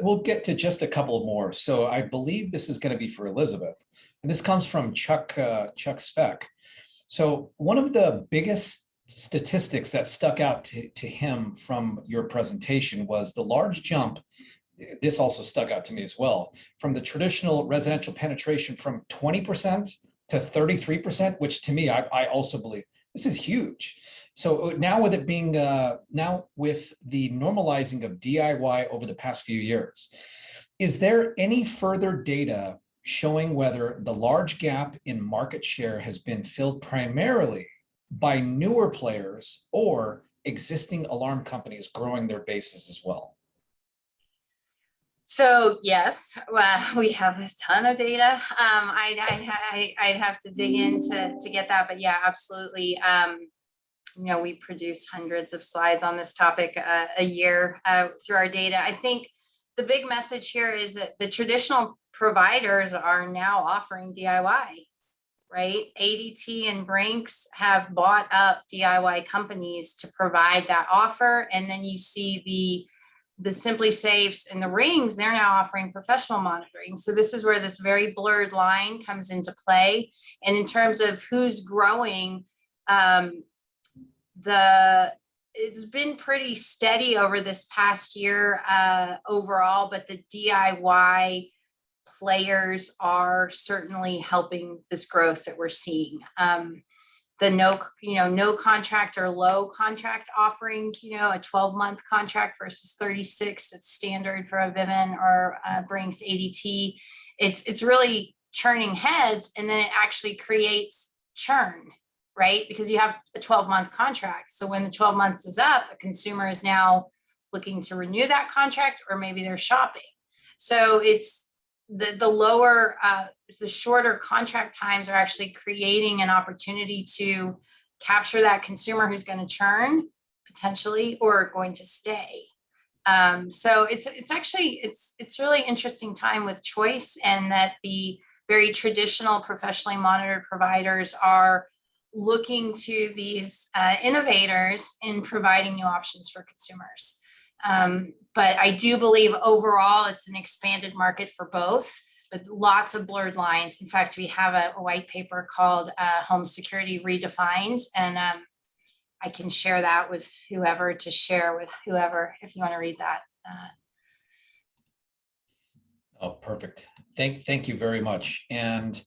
we'll get to just a couple more. So I believe this is going to be for Elizabeth, and this comes from Chuck Speck. So one of the biggest statistics that stuck out to him from your presentation was the large jump. This also stuck out to me as well, from the traditional residential penetration from 20% to 33%, which to me, I also believe this is huge. So now with it being, now with the normalizing of DIY over the past few years, is there any further data showing whether the large gap in market share has been filled primarily by newer players or existing alarm companies growing their bases as well? So yes, we have a ton of data. I'd have to dig in to get that, but yeah, absolutely. We produce hundreds of slides on this topic a year through our data. I think the big message here is that the traditional providers are now offering DIY, right? ADT and Brinks have bought up DIY companies to provide that offer. And then you see the Simply Safes and the Rings, they're now offering professional monitoring. So this is where this very blurred line comes into play. And in terms of who's growing, it's been pretty steady over this past year overall, but the DIY players are certainly helping this growth that we're seeing. The no contract or low contract offerings, a 12-month contract versus 36, it's standard for a Vivint or Brinks ADT. It's really churning heads, and then it actually creates churn, right? Because you have a 12-month contract. So when the 12 months is up, a consumer is now looking to renew that contract, or maybe they're shopping. So it's the shorter contract times are actually creating an opportunity to capture that consumer who's going to churn potentially or going to stay. So it's really interesting time with choice, and that the very traditional professionally monitored providers are looking to these innovators in providing new options for consumers. But I do believe overall it's an expanded market for both, but lots of blurred lines. In fact, we have a white paper called Home Security Redefined, and I can share that with whoever if you want to read that. Oh, perfect. Thank you very much. And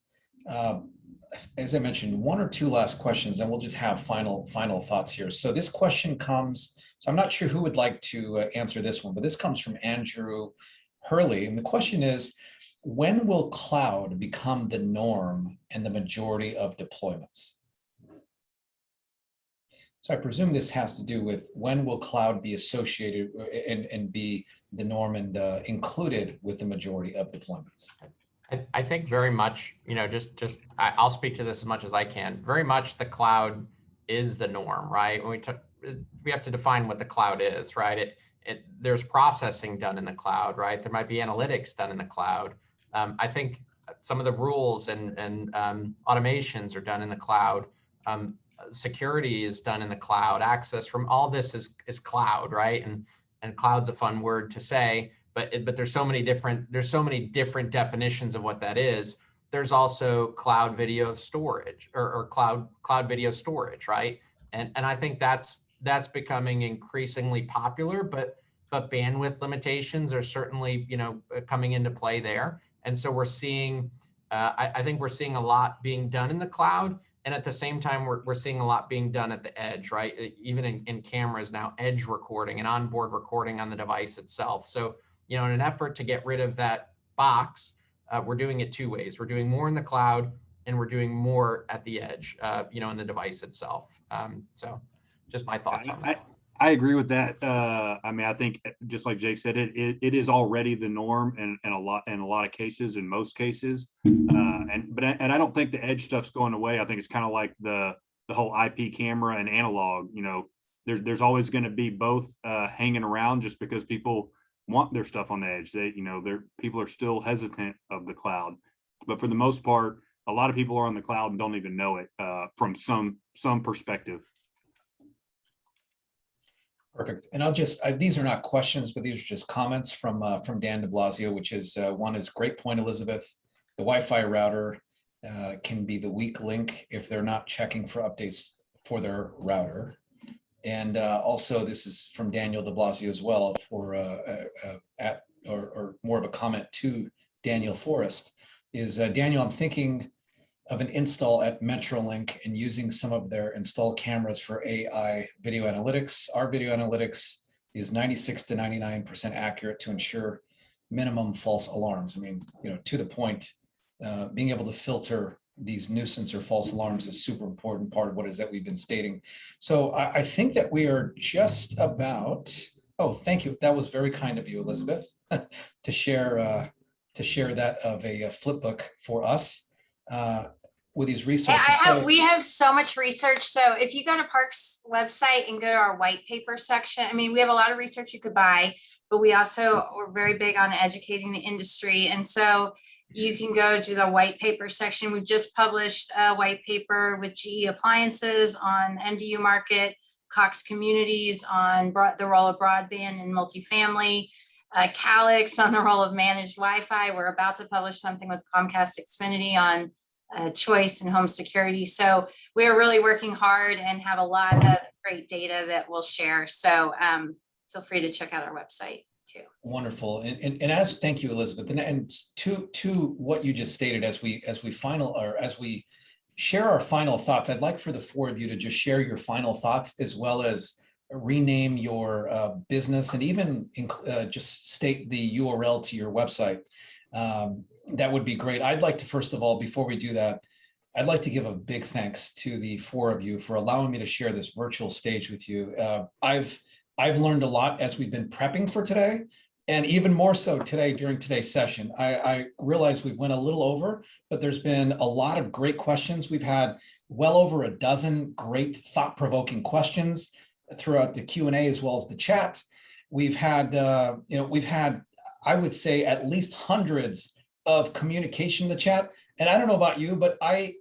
as I mentioned, one or two last questions, and we'll just have final thoughts here. So this question comes, so I'm not sure who would like to answer this one, but this comes from Andrew Hurley. And the question is, when will cloud become the norm and the majority of deployments? So I presume this has to do with when will cloud be associated and be the norm and included with the majority of deployments? I think very much, I'll speak to this as much as I can. Very much the cloud is the norm, right? When we have to define what the cloud is, right? There's processing done in the cloud, right? There might be analytics done in the cloud. I think some of the rules and automations are done in the cloud. Security is done in the cloud. Access from all this is cloud, right? And cloud's a fun word to say, but there's so many different definitions of what that is. There's also cloud video storage or cloud video storage, right? And I think that's becoming increasingly popular, but bandwidth limitations are certainly coming into play there. And so we're seeing, I think we're seeing a lot being done in the cloud, and at the same time we're seeing a lot being done at the edge, right? Even in cameras now, edge recording and onboard recording on the device itself. So in an effort to get rid of that box, we're doing it two ways. We're doing more in the cloud, and we're doing more at the edge, in the device itself. So just my thoughts on that. I agree with that. I think just like Jake said, it is already the norm in a lot of cases, in most cases. But I don't think the edge stuff's going away. I think it's kind of like the whole IP camera and analog. There's always going to be both hanging around, just because people want their stuff on the edge. People are still hesitant of the cloud, but for the most part, a lot of people are on the cloud and don't even know it from some perspective. Perfect. And these are not questions, but these are just comments from Dan de Blasio, which is one is great point, Elizabeth. The Wi-Fi router can be the weak link if they're not checking for updates for their router. And also this is from Daniel de Blasio as well for or more of a comment to Daniel Forrest is Daniel, I'm thinking of an install at Metrolink and using some of their installed cameras for AI video analytics. Our video analytics is 96 to 99% accurate to ensure minimum false alarms. I mean, to the point, being able to filter these nuisance or false alarms is super important part of what is that we've been stating. So I think that we are just about, oh, thank you. That was very kind of you, Elizabeth, to share that of a flip book for us with these resources. We have so much research. So if you go to Parks website and go to our white paper section, I mean, we have a lot of research you could buy, but we also are very big on educating the industry. And so you can go to the white paper section. We've just published a white paper with GE Appliances on MDU market, Cox Communities on the role of broadband and multifamily, Calix on the role of managed Wi-Fi. We're about to publish something with Comcast Xfinity on choice and home security. So we're really working hard and have a lot of great data that we'll share. So feel free to check out our website too. Wonderful. And thank you, Elizabeth. And to what you just stated, as we share our final thoughts, I'd like for the four of you to just share your final thoughts, as well as rename your business and even just state the URL to your website. That would be great. I'd like to, first of all, before we do that, I'd like to give a big thanks to the four of you for allowing me to share this virtual stage with you. I've learned a lot as we've been prepping for today, and even more so today during today's session. I realize we went a little over, but there's been a lot of great questions. We've had well over a dozen great thought-provoking questions throughout the Q&A as well as the chat. We've had, I would say, at least hundreds of communication in the chat. And I don't know about you, but I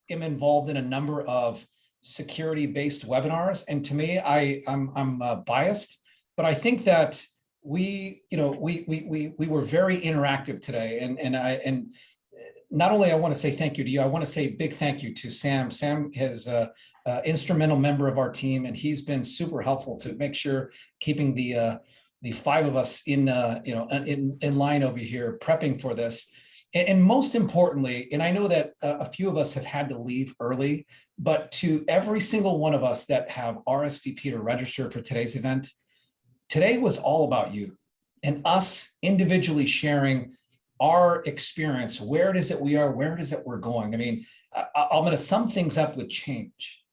am involved in a number of security-based webinars. And to me, I'm biased, but I think that we were very interactive today. And not only I want to say thank you to you, I want to say a big thank you to Sam. Sam is instrumental member of our team, and he's been super helpful to make sure keeping the five of us in line over here prepping for this. And most importantly, and I know that a few of us have had to leave early, but to every single one of us that have RSVP'd or registered for today's event, today was all about you and us individually sharing our experience, where it is that we are, where it is that we're going. I mean, I'm going to sum things up with change,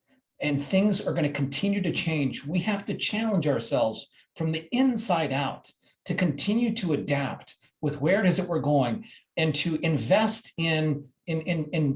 and things are going to continue to change. We have to challenge ourselves from the inside out to continue to adapt with where it is that we're going, and to invest in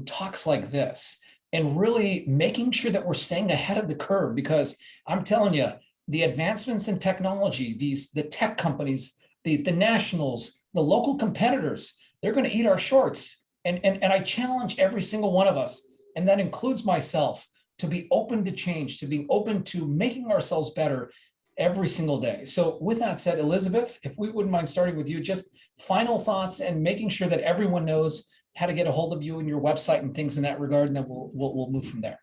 talks like this, and really making sure that we're staying ahead of the curve. Because I'm telling you, the advancements in technology, the tech companies, the nationals, the local competitors, they're going to eat our shorts. And I challenge every single one of us, and that includes myself, to be open to change, to be open to making ourselves better every single day. So with that said, Elizabeth, if we wouldn't mind starting with you, just final thoughts and making sure that everyone knows how to get a hold of you and your website and things in that regard, and then we'll move from there.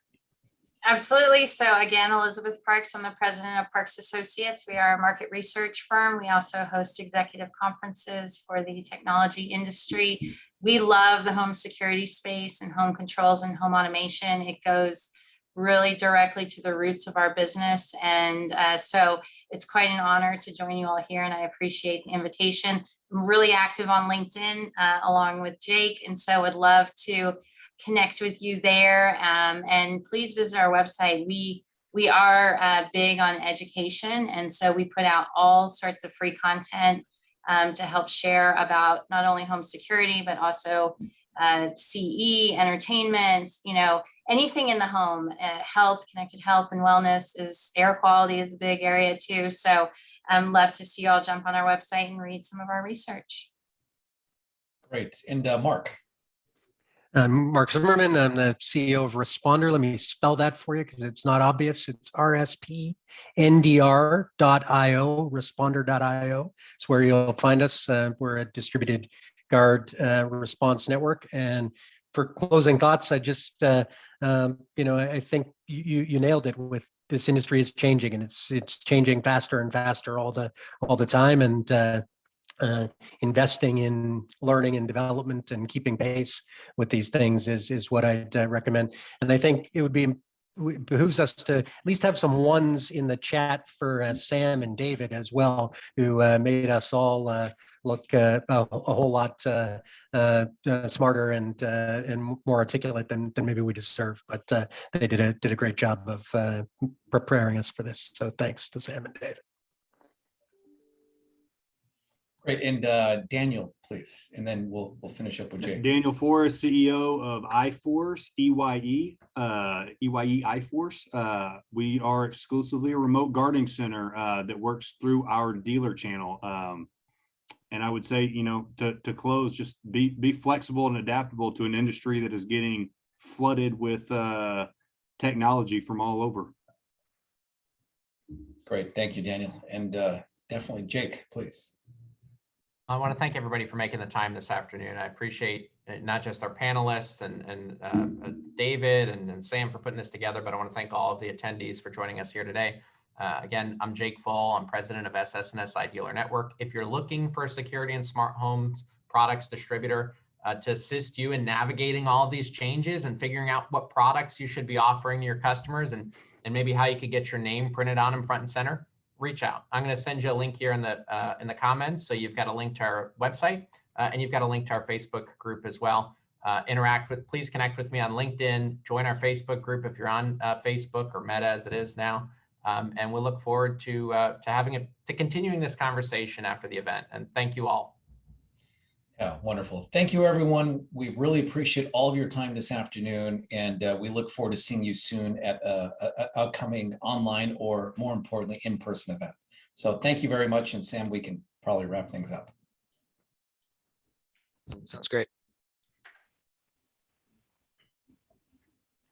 Absolutely. So again, Elizabeth Parks, I'm the president of Parks Associates. We are a market research firm. We also host executive conferences for the technology industry. We love the home security space and home controls and home automation. It goes really directly to the roots of our business. And so it's quite an honor to join you all here, and I appreciate the invitation. I'm really active on LinkedIn along with Jake, and so would love to connect with you there. And please visit our website. We are big on education, and so we put out all sorts of free content to help share about not only home security, but also CE, entertainment, anything in the home, health, connected health and wellness, air quality is a big area too. So love to see you all jump on our website and read some of our research. Great. And Mark. I'm Mark Zimmerman. I'm the CEO of Responder. Let me spell that for you because it's not obvious. It's rspndr.io, responder.io. It's where you'll find us. We're a distributed guard response network. And for closing thoughts, I just, I think you nailed it. With this industry is changing, and it's changing faster and faster all the time. And investing in learning and development and keeping pace with these things is what I'd recommend. And I think it behooves us to at least have some ones in the chat for Sam and David as well, who made us all look a whole lot smarter and more articulate than maybe we deserve. But they did a great job of preparing us for this. So thanks to Sam and David. Great, and Daniel, please, and then we'll finish up with Jake. Daniel Forrest, CEO of iForce, EYE iForce. We are exclusively a remote gardening center that works through our dealer channel. And I would say, you know, to close, just be flexible and adaptable to an industry that is getting flooded with technology from all over. Great, thank you, Daniel, and definitely Jake, please. I want to thank everybody for making the time this afternoon. I appreciate not just our panelists and David and Sam for putting this together, but I want to thank all of the attendees for joining us here today. Again, I'm Jake Fall. I'm president of SS&SI Dealer Network. If you're looking for a security and smart homes products distributor to assist you in navigating all of these changes and figuring out what products you should be offering to your customers and maybe how you could get your name printed on them front and center, reach out. I'm going to send you a link here in the comments. So you've got a link to our website and you've got a link to our Facebook group as well. Please connect with me on LinkedIn, join our Facebook group if you're on Facebook or Meta as it is now. And we'll look forward to continuing this conversation after the event. And thank you all. Yeah, wonderful. Thank you, everyone. We really appreciate all of your time this afternoon, and we look forward to seeing you soon at an upcoming online or, more importantly, in-person event. So thank you very much. And Sam, we can probably wrap things up. Sounds great.